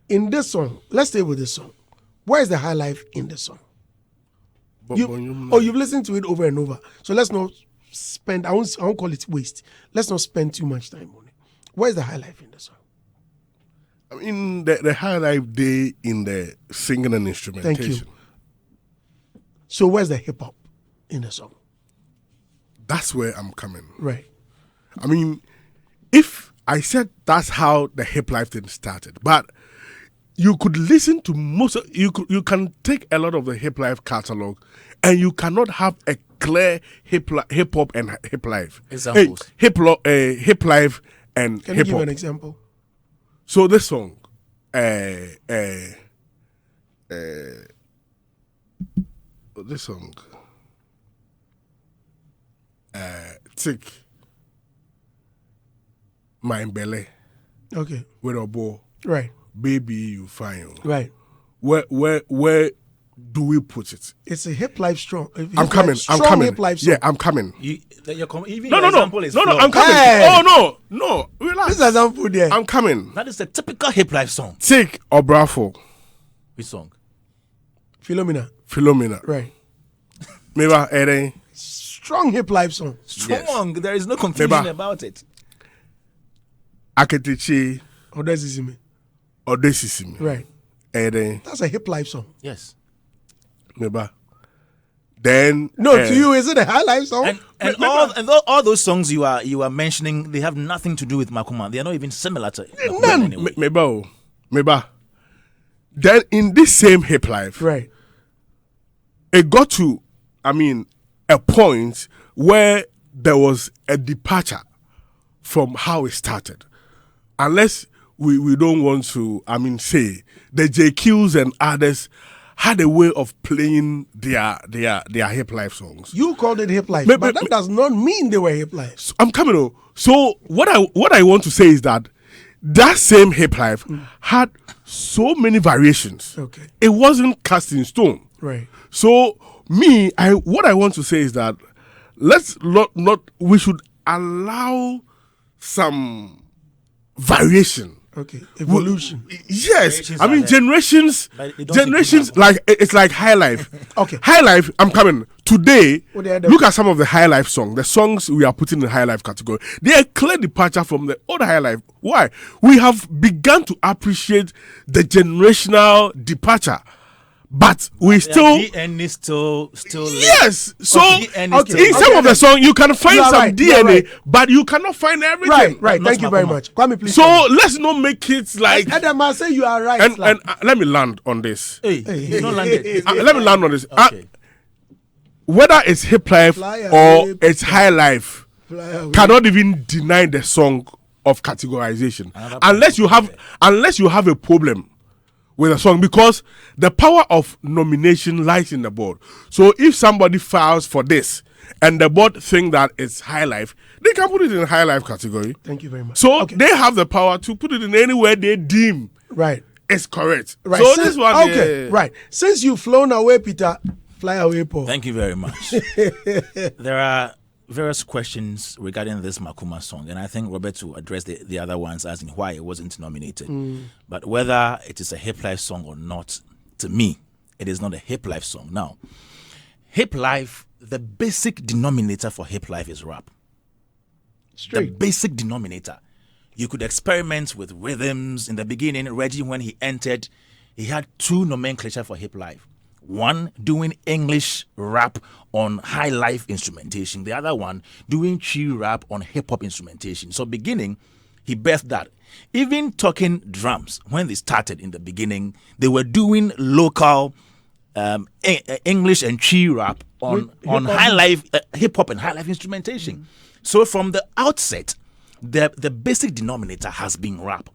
In this song, let's stay with this song. Where's the high life in this song? You've listened to it over and over. So let's not spend. I won't call it waste. Let's not spend too much time on it. Where's the high life in the song? I mean, the high life day in the singing and instrumentation. Thank you. So where's the hip hop in the song? That's where I'm coming. Right. I mean, if I said that's how the hip life thing started, but you could listen to you can take a lot of the hip life catalog, and you cannot have a clear hip hop and hip life. Examples. Hip life and Can hip you give hop. an example? So this song, Tick My Belly. Okay. With a bow. Right. Baby, you fine. Right. Where do we put it? It's a hip life strong. I'm coming. Hip life song. Yeah, I'm coming. Even No, your example is I'm flawed. coming. Hey! Oh no, relax. This example there. I'm coming. That is a typical hip life song. Take Obrafo. Which song? Philomena. Right. Maybe strong hip life song. Strong. There is no confusion about it. Aketechi. Odesisimi. Right. That's a hip life song. Yes. Maybe. Then to you, is it a high life song? And all those songs you are mentioning, they have nothing to do with Makoma. They are not even similar to Makoma anyway. Maybe. Then in this same hip life, right, it got to, a point where there was a departure from how it started. Unless we don't want to, say the JQs and others had a way of playing their hip life songs. You called it hip life, but that does not mean they were hip life. I'm coming on. So what I want to say is that same hip life had so many variations. Okay. It wasn't cast in stone. Right. So what I want to say is that we should allow some variation. Okay, evolution. Yes, generations. It's like high life. Okay, high life. I'm coming today. Look at some of the high life songs. The songs we are putting in the high life category. They are a clear departure from the old high life. Why? We have begun to appreciate the generational departure. But we still DNA still yes. So in some of the song you can find some DNA, but you cannot find everything. Right. Thank you very much, Kwame. Please. So let's not make it like. Adam, I say you are right. And let me land on this. You don't land it. Let me land on this. Okay. Whether it's hip life or it's high life, cannot even deny the song of categorization unless you have a problem with a song, because the power of nomination lies in the board. So if somebody files for this and the board think that it's high life, they can put it in high life category. Thank you very much. So they have the power to put it in anywhere they deem is correct. Right. So this one, right. Since you've flown away, Peter, fly away, Paul. Thank you very much. There are various questions regarding this Makoma song, and I think Robert will address the other ones as in why it wasn't nominated. But whether it is a hip life song or not, to me, it is not a hip life song. Now, hip life, the basic denominator for hip life is rap. The basic denominator. You could experiment with rhythms. In the beginning, Reggie, when he entered, he had two nomenclature for hip life. One, doing English rap on high life instrumentation. The other one, doing Chi rap on hip hop instrumentation. So beginning, he birthed that. Even talking drums, when they started in the beginning, they were doing local English and Chi rap on high life, hip hop and high life instrumentation. So from the outset, the basic denominator has been rap.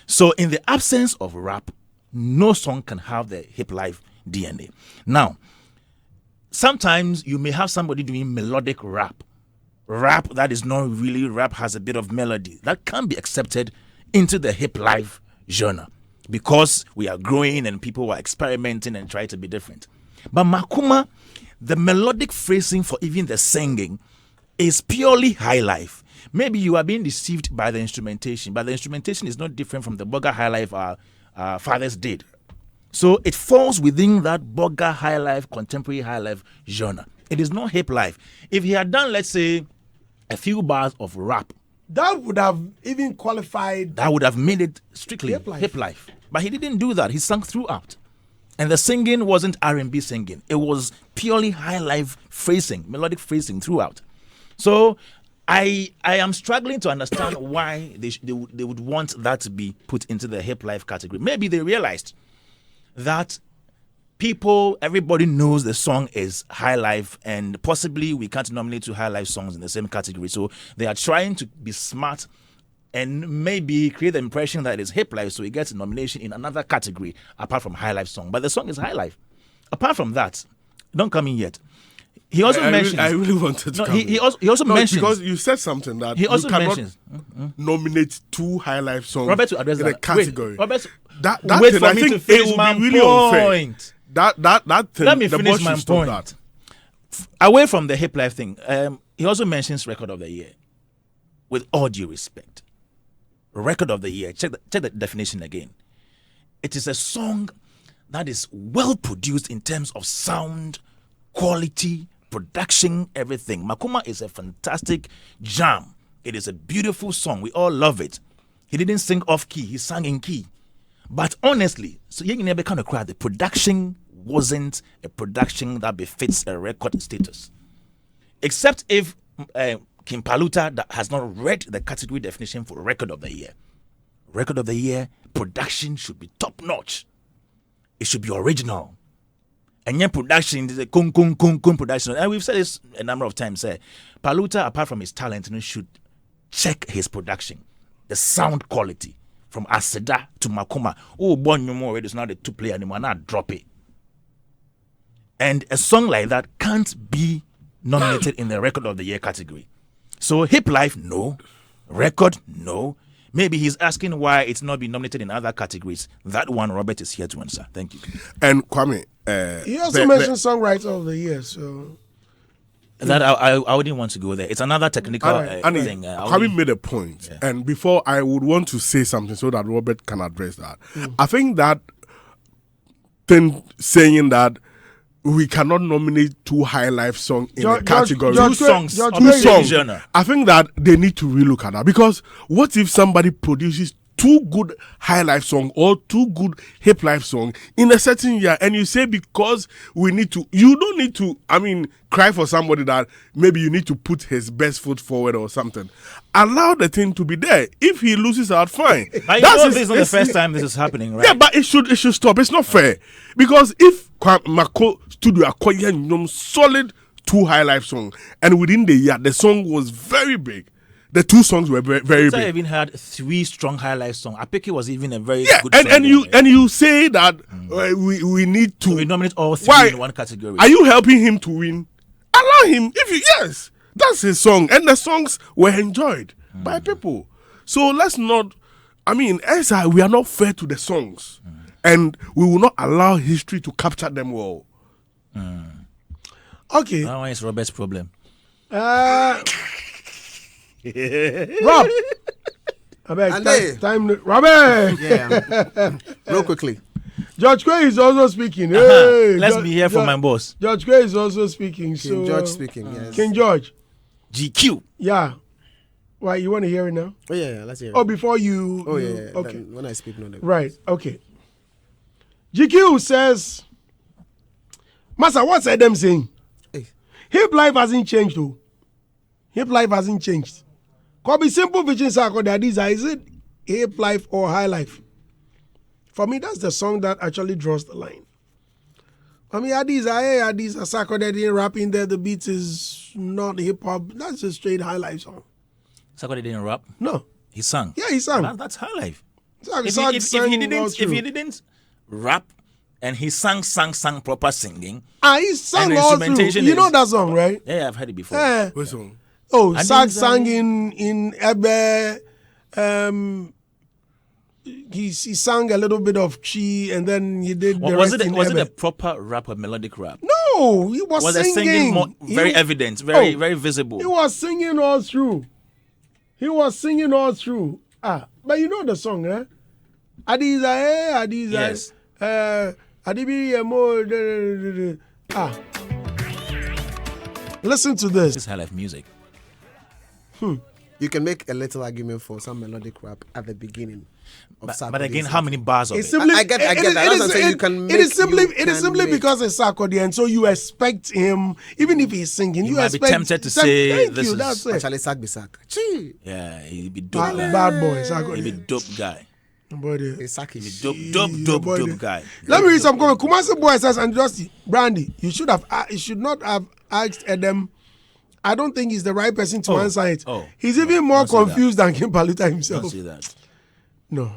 So in the absence of rap, no song can have the hip life DNA. Now, sometimes you may have somebody doing melodic rap that is not really rap, has a bit of melody that can be accepted into the hip life genre because we are growing and people are experimenting and try to be different. But Makoma, the melodic phrasing for even the singing is purely high life. Maybe you are being deceived by the instrumentation, but the instrumentation is not different from the Burger high life our fathers did. So it falls within that bogger high life, contemporary high life genre. It is not hip life. If he had done, let's say, a few bars of rap, that would have even qualified. That would have made it strictly hip life. But he didn't do that. He sang throughout. And the singing wasn't R&B singing. It was purely high life phrasing, melodic phrasing throughout. So I am struggling to understand why they would want that to be put into the hip life category. Maybe they realized that everybody knows the song is high life, and possibly we can't nominate two high life songs in the same category. So they are trying to be smart and maybe create the impression that it's hip life, so he gets a nomination in another category apart from high life song. But the song is high life. Apart from that, don't come in yet. He also mentions. I really wanted to. No, he also mentions, because you said something that he also you cannot mentions nominate two high life songs Robert to address in a category. Wait, Robert, that wait thing, for I me think to finish it my would be really point. Unfair. That thing. Let me the finish boss my should stop point. that. Away from the hip life thing, he also mentions record of the year. With all due respect, record of the year. Check the definition again. It is a song that is well produced in terms of sound, quality, production, everything. Makoma is a fantastic jam. It is a beautiful song. We all love it. He didn't sing off key. He sang in key. But honestly, so you never kind of cry. The production wasn't a production that befits a record status. Except if King Paluta that has not read the category definition for record of the year. Record of the year, production should be top notch. It should be original. And your production is a kun production. And we've said this a number of times. Paluta, apart from his talent, should check his production. The sound quality. From Aseda to Makoma. Oh, born no more. It's not a two-player anymore. Now drop it. And a song like that can't be nominated in the record of the year category. So hip life, no. Record, no. Maybe he's asking why it's not been nominated in other categories. That one, Robert is here to answer. Thank you. And Kwame, he also mentioned songwriter of the year. So that I wouldn't want to go there. It's another technical thing. Kwame made a point, and before I would want to say something so that Robert can address that. I think that thing saying that we cannot nominate two high life songs in a category. Two songs. I think that they need to relook at that, because what if somebody produces two good high life song or two good hip life song in a certain year, and you say because we need to, you don't need to, cry for somebody that maybe you need to put his best foot forward or something. Allow the thing to be there. If he loses out, fine. This is not the first time this is happening, right? Yeah, but it should stop. It's not fair, because if Mako Studio acquired solid two high life song, and within the year the song was very big. The two songs were very, very big. I even had three strong high life songs. Apiki was even a very good song. And you say that we need to. So we nominate all three in one category. Are you helping him to win? Allow him. Yes, that's his song, and the songs were enjoyed by people. So let's not. SI, we are not fair to the songs, and we will not allow history to capture them well. Okay. That one is Robert's problem. Rob, time, Robert. Yeah, real quickly. George Quay is also speaking. Hey, let's be here for my boss. George Quay is also speaking. King George speaking. Yes. King George. GQ. Yeah. Why, you want to hear it now? Oh yeah, let's hear it. Oh, before you. Oh yeah. Okay. When I speak, no. Right. Okay. GQ says, Master, what's Adam saying? Hey. Hip life hasn't changed, though. Hip life hasn't changed. Could be simple vision circle that is it hip life or high life? For me, that's the song that actually draws the line. Adiza circle that didn't rap in there. The beat is not hip hop. That's a straight high life song. Circle didn't rap? No. He sang. Yeah, he sang. That's high life. If he didn't rap and he sang proper singing. He sang all through. You know that song, right? Yeah, I've heard it before. What song? Oh, sang in Ebe. He sang a little bit of Chi, and then he did the was rest it in a proper rap or melodic rap? No, he was singing. The singing more, very evident, very visible? He was singing all through. But you know the song, eh? Adiza, yes. Listen to this. This is high life music. You can make a little argument for some melodic rap at the beginning. But again, how many bars of it? I get that. That's what I'm saying. It is simply because it's Sarkodie, and so you expect him, even if he's singing, you might expect. be tempted to say thank you. That's it. Actually, Sak be Sak. Yeah, he'd be dope. Bad boy, Sarkodie. He'd be dope guy. Dope guy. Let me read some comment. Kumasi boy says, and Justy Brandy, you should not have asked Adam. I don't think he's the right person to answer it. He's even more confused than Kim Paluta himself. Don't say that. No.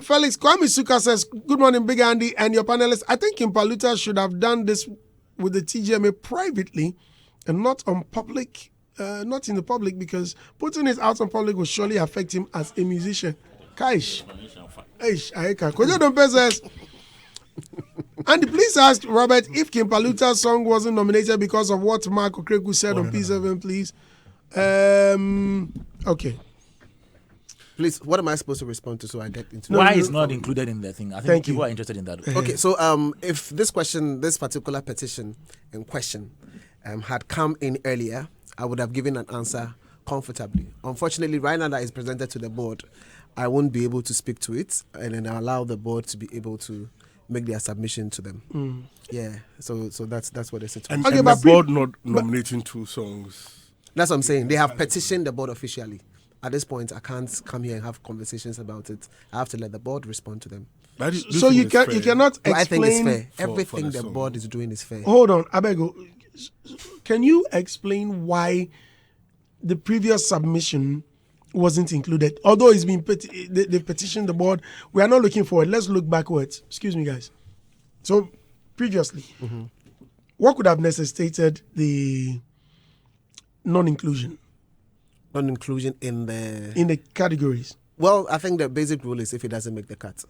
Felix Kwame Suka says, good morning, Big Andy and your panelists. I think Kim Paluta should have done this with the TGMA privately and not on public, not in the public, because putting it out on public will surely affect him as a musician. Kaish. Kojo Dompe says, Andy, please ask Robert if Kim Paluta's song wasn't nominated because of what Mark Okreku said on P7, please. Okay. Please, what am I supposed to respond to so I get into Why is not included in the thing? I think people are interested in that. Okay, so if this particular petition in question had come in earlier, I would have given an answer comfortably. Unfortunately, right now that is presented to the board, I won't be able to speak to it, and then I allow the board to be able to make their submission to them. Yeah, so that's what the situation. And the board not nominating two songs. That's what I'm saying. They have petitioned the board officially. At this point, I can't come here and have conversations about it. I have to let the board respond to them. So you cannot explain. I think it's fair. Everything the board is doing is fair. Hold on, Abego. Can you explain why the previous submission wasn't included? Although it's been they petitioned the board, we are not looking forward. Let's look backwards. Excuse me, guys. So previously, what could have necessitated the non-inclusion? Non-inclusion in the categories. Well, I think the basic rule is if it doesn't make the cut.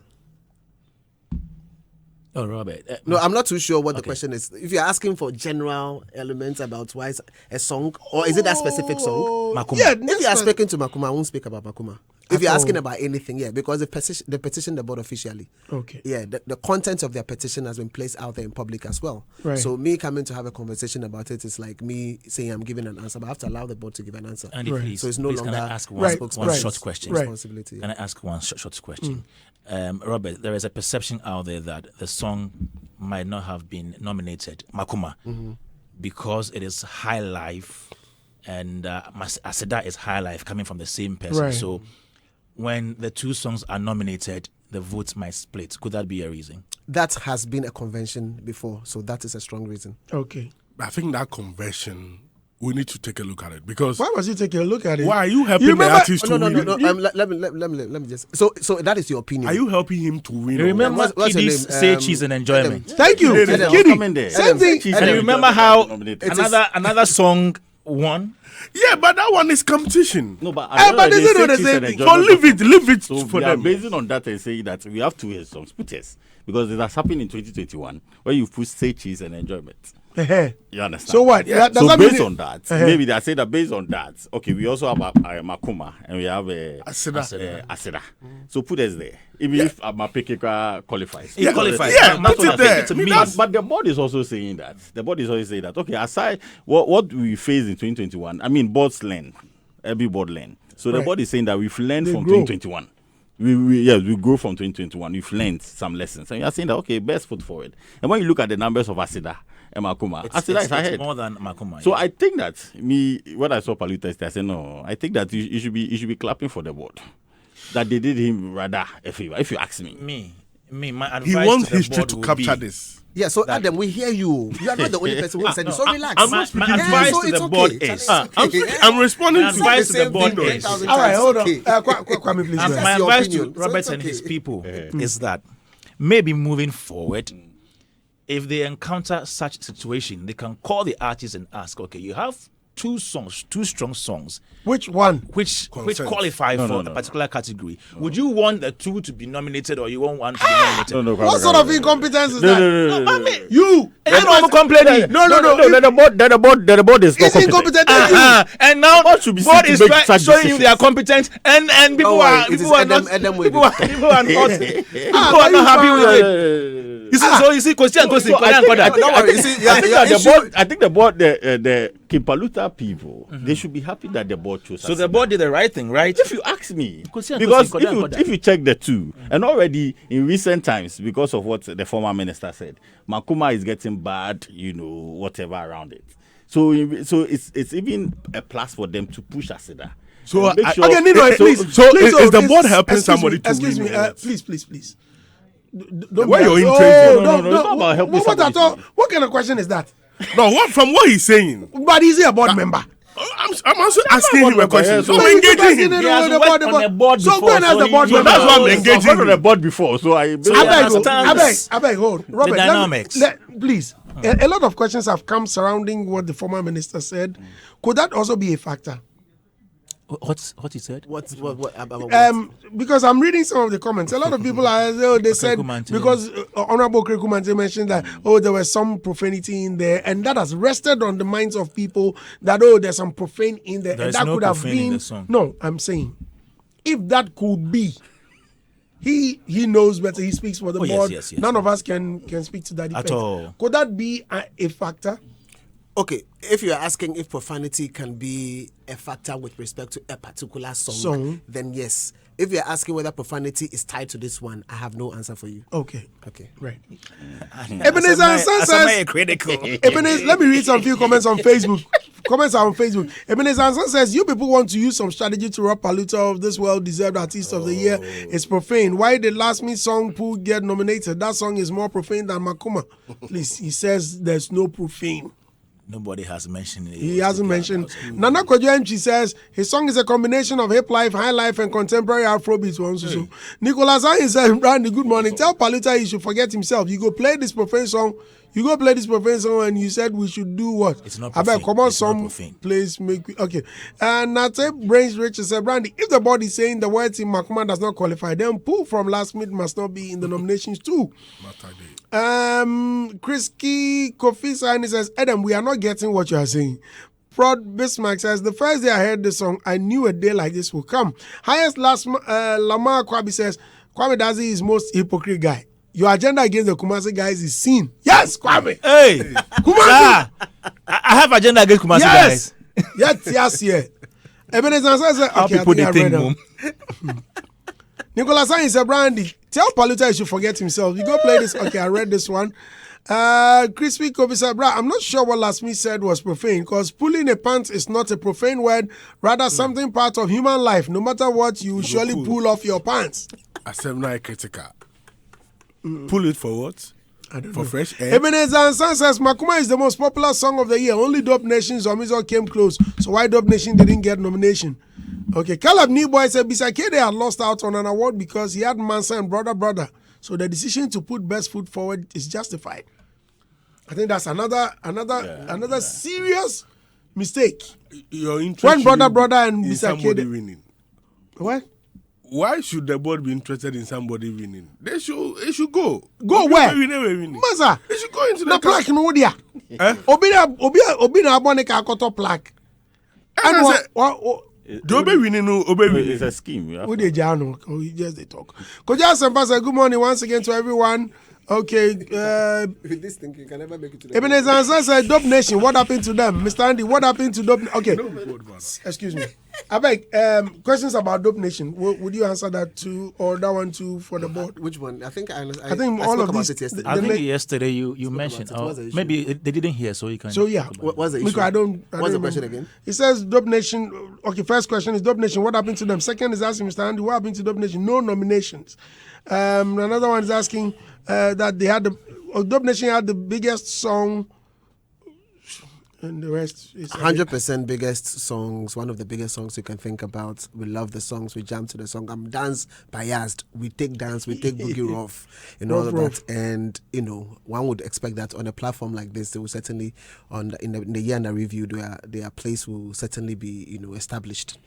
Oh, Robert. No, I'm not too sure what the question is. If you're asking for general elements about why a song, or is it that specific song? Makoma. Yeah, if you are speaking to Makoma, I won't speak about Makoma. If you're asking about anything, yeah, because they petitioned the board officially. Okay. Yeah, the content of their petition has been placed out there in public as well. Right. So me coming to have a conversation about it is like me saying I'm giving an answer, but I have to allow the board to give an answer. And please, so it's no longer can I ask one short question? Responsibility. Can I ask one short question? Robert, there is a perception out there that the song might not have been nominated, Makoma, because it is high life, and Aseda is high life, coming from the same person. Right. So when the two songs are nominated, the votes might split. Could that be a reason? That has been a convention before, so that is a strong reason. Okay. I think that convention, we need to take a look at it, because why must you take a look at it? Why are you helping the artist to win? No. Let me just. So that is your opinion. Are you helping him to win? Remember, Kiddies say cheese and enjoyment. Thank you, Kiddy. Same thing. And you remember how another song won? Yeah, but that one is competition. No, but this is not the same thing. So leave it so for we them. are basing on that and saying that we have two songs, put us, because it has happened in 2021 where you put say cheese and enjoyment. You understand? So what? Yeah. So based on that, maybe they say that based on that, okay, we also have Makoma and we have Aseda. So put us there. Even if Mapekeka qualifies. He qualifies. Yeah, put it there. But the board is also saying that. Okay, aside what we faced in 2021, I mean, boards learn. Every board learn. So the board is saying that we've learned from 2021. We grow from 2021. We've learned some lessons. And we are saying that, okay, best foot forward. And when you look at the numbers of Aseda and Makoma, Aseda is ahead. More than Makoma. So I think that when I saw Paluta, I said, no, I think that you should be clapping for the board. That they did him rather a favor, if you ask me. My advice he wants to the history board to would capture be this. Yeah, so Adam, we hear you. You are not the only person who said it. So relax. My advice to the board is... I'm responding to advice to the board is... All right, hold on. Kwame, please. My advice to Robert and his people is that maybe moving forward, if they encounter such situation, they can call the artist and ask, okay, you have two strong songs. Which one? Which qualify for a particular category. Would you want the two to be nominated, or you want one to be nominated? What sort of incompetence is that? No. You. And I'm complaining. No. The board is not incompetent. And now what should be board is showing you they are competent, and people are not happy with it. You see, so you see, question. I think the board, the Paluta people, they should be happy that the board chose. So the board did the right thing, right? If you ask me, because if you check the two, and already in recent times, because of what the former minister said, Makoma is getting bad, whatever around it. So it's even a plus for them to push Asida. So please. Is the board helping somebody to excuse win? Me, please. Why you're in trade? No, it's not about helping somebody. What kind of question is that? No, from what he's saying. But is he a board member? I'm also asking him a question. So I'm engaging him. He has worked on the board before. So go and ask the board member. That's why I'm engaging him. on the board before. So I beg, hold. Robert, the dynamics. Please. A lot of questions have come surrounding what the former minister said. Could that also be a factor? What he said? What? Because I'm reading some of the comments. A lot of people they said because Honorable Krekumante mentioned that there was some profanity in there, and that has rested on the minds of people that there's some profane in there, and that could have been. No, I'm saying if that could be. He knows better. He speaks for the board. Yes. None of us can speak to that effect. At all. Could that be a factor? Okay, if you're asking if profanity can be a factor with respect to a particular song, then yes. If you're asking whether profanity is tied to this one, I have no answer for you. Okay. Right. Ebenezer and Son says, Ebenezer, let me read some few comments on Facebook. Ebenezer and Son says, you people want to use some strategy to rob Paluta of this well-deserved Artist of the Year. It's profane. Why did Last Me song Pooh get nominated? That song is more profane than Makoma. Please, he says there's no profane. Nobody has mentioned it. He hasn't mentioned. Nana JMJ says his song is a combination of hip life, high life, and contemporary Afrobeat. So Nicholas Ayin says, Brandy, good morning. Tell Paluta he should forget himself. You go play this profane song. And you said we should do what? It's not profane. I bet come on, some place make okay. And Nate Brains Richard said, Brandy, if the board is saying the words in Makoma does not qualify, then Pooh from Last Minute must not be in the nominations too. Krisky Kofi Sani says, Adam, we are not getting what you are saying. Prod Bismarck says, the first day I heard the song, I knew a day like this will come. Highest Lamar Kwabi says, Kwame Dazi is most hypocrite guy. Your agenda against the Kumasi guys is seen. Yes, Kwame. Hey, Kumasi. I have agenda against Kumasi guys. Yes. Ebenezer says, okay, people they think, Mom. Nicholas Sain said, Brandy, tell Paluta he should forget himself. You go play this. Okay, I read this one. Crispy Kobe said, I'm not sure what Last Me said was profane because pulling a pants is not a profane word, rather something part of human life. No matter what, you surely pull off your pants. Assembly critical. Pull it for what? For fresh air. Ebenezer and Son says Makoma is the most popular song of the year. Only Dopenation Zomizo came close. So why Dopenation didn't get nomination? Okay, Caleb Newboy said Bisakede had lost out on an award because he had Mansa and Brother. So the decision to put best foot forward is justified. I think that's another serious mistake. Your interest when Brother and Bisakede winning. What? Why should the board be interested in somebody winning? They should go. Go where? Masa. They should go into the plaque no dia. Obina abonika akoto plaque. It's a scheme. Who they jano? You just they talk. Koja Sempa said good morning once again to everyone. Okay. With this thing, you can never make it to the Ebenezer Ansa said Dopenation. What happened to them? Mr. Andy, what happened to Dopenation? Okay. Excuse me. I beg, questions about Dopenation. Would you answer that too, or that one too for the board? Which one? I think all of these. Yesterday. I think yesterday you mentioned. Maybe they didn't hear, so you can. So yeah. What's the issue? Because What's the question again? It says Dopenation. Okay, first question is Dopenation. What happened to them? Second is asking Mr. Andy, what happened to Dopenation? No nominations. Another one is asking that they had Dopenation had the biggest song. And the rest is 100% biggest songs, one of the biggest songs you can think about. We love the songs, we jam to the song. I'm dance biased. We take dance, we take boogie rough, and all of that. And one would expect that on a platform like this, they will certainly in the year under review, their place will certainly be established.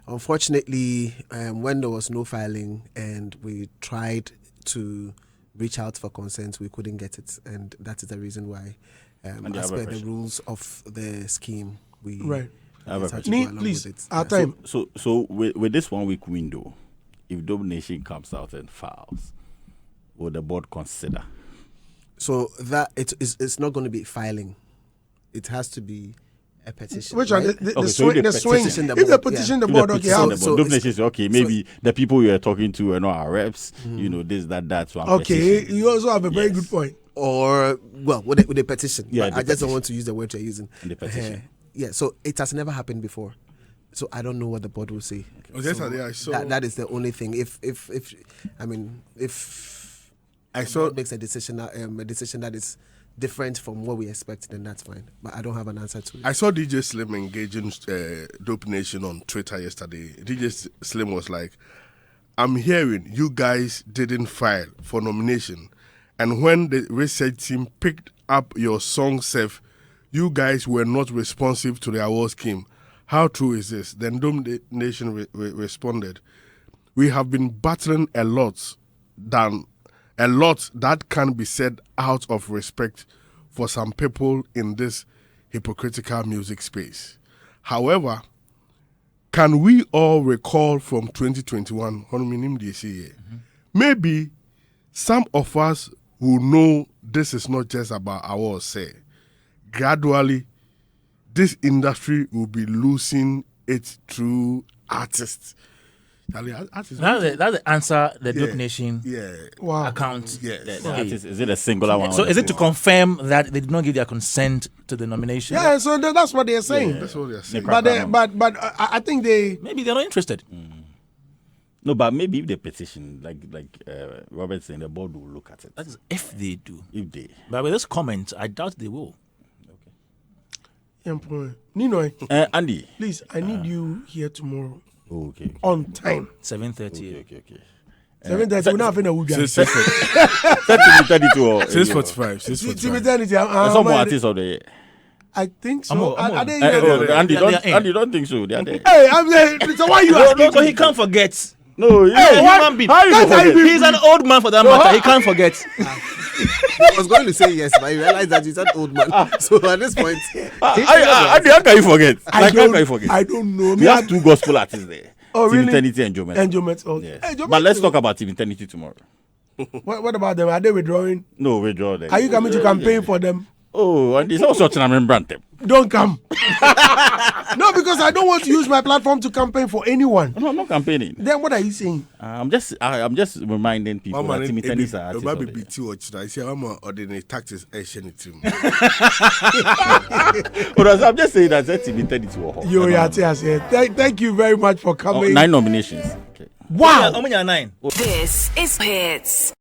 Unfortunately, when there was no filing and we tried to reach out for consent, we couldn't get it, and that is the reason why. As per the rules of the scheme, we please, our time. So with this 1 week window, if Dopenation comes out and files, will the board consider? So that it's not going to be filing; it has to be a petition. Which one? Right? The swing. If they petition the board, okay, how? Dopenation is okay. Maybe the people you are talking to are not our reps. This, that. So okay, you also have a very good point. Or with a petition. Yeah, I just don't want to use the word you're using. The petition. So it has never happened before. So I don't know what the board will say. That is the only thing. If I saw makes a decision that is different from what we expect, then that's fine. But I don't have an answer to it. I saw DJ Slim engaging Dopenation on Twitter yesterday. DJ Slim was like, "I'm hearing you guys didn't file for nomination. And when the research team picked up your song, Seth, you guys were not responsive to the award scheme. How true is this?" Then Dopenation responded, "We have been battling a lot that can be said out of respect for some people in this hypocritical music space. However, can we all recall from 2021, maybe some of us will know this is not just about our say. Gradually, this industry will be losing its true artists." That's the answer the Dopenation account. Is it a singular one? So is it to confirm that they did not give their consent to the nomination? Yeah, so that's what they're saying. That's what they're saying. But I think maybe they're not interested. No, but maybe if they petition, like Robert saying, the board will look at it. That is if they do. If they. But with this comment, I doubt they will. Okay. Nino, Andy, please, I need you here tomorrow. Okay. On time. 7:30. Okay. 7:30. We're not having a wood. 6:45. 6:45. Some more artists of the year. I think so. Andy, don't think so. They are there. Hey, I'm there. So why you asking? So he can't forget. No, he's a human being. He's an old man for that matter. He can't forget. I was going to say yes, but I realized that he's an old man. So at this point, how can you forget? How can you forget? I don't know. We have two gospel artists there. Oh, really? Team Eternity and Jomet. Okay. Yes. But let's talk about Team Eternity tomorrow. What about them? Are they withdrawing? No, withdraw them. Are you coming to campaign for them? Oh, and it's also a memorandum. Don't come. No, because I don't want to use my platform to campaign for anyone. No, I'm not campaigning. Then what are you saying? I'm just reminding people that Team Eternity are artists. I'm just saying that Team Eternity will. Thank you very much for coming. 9 nominations. Okay. Wow. How many are 9? This is Hitz.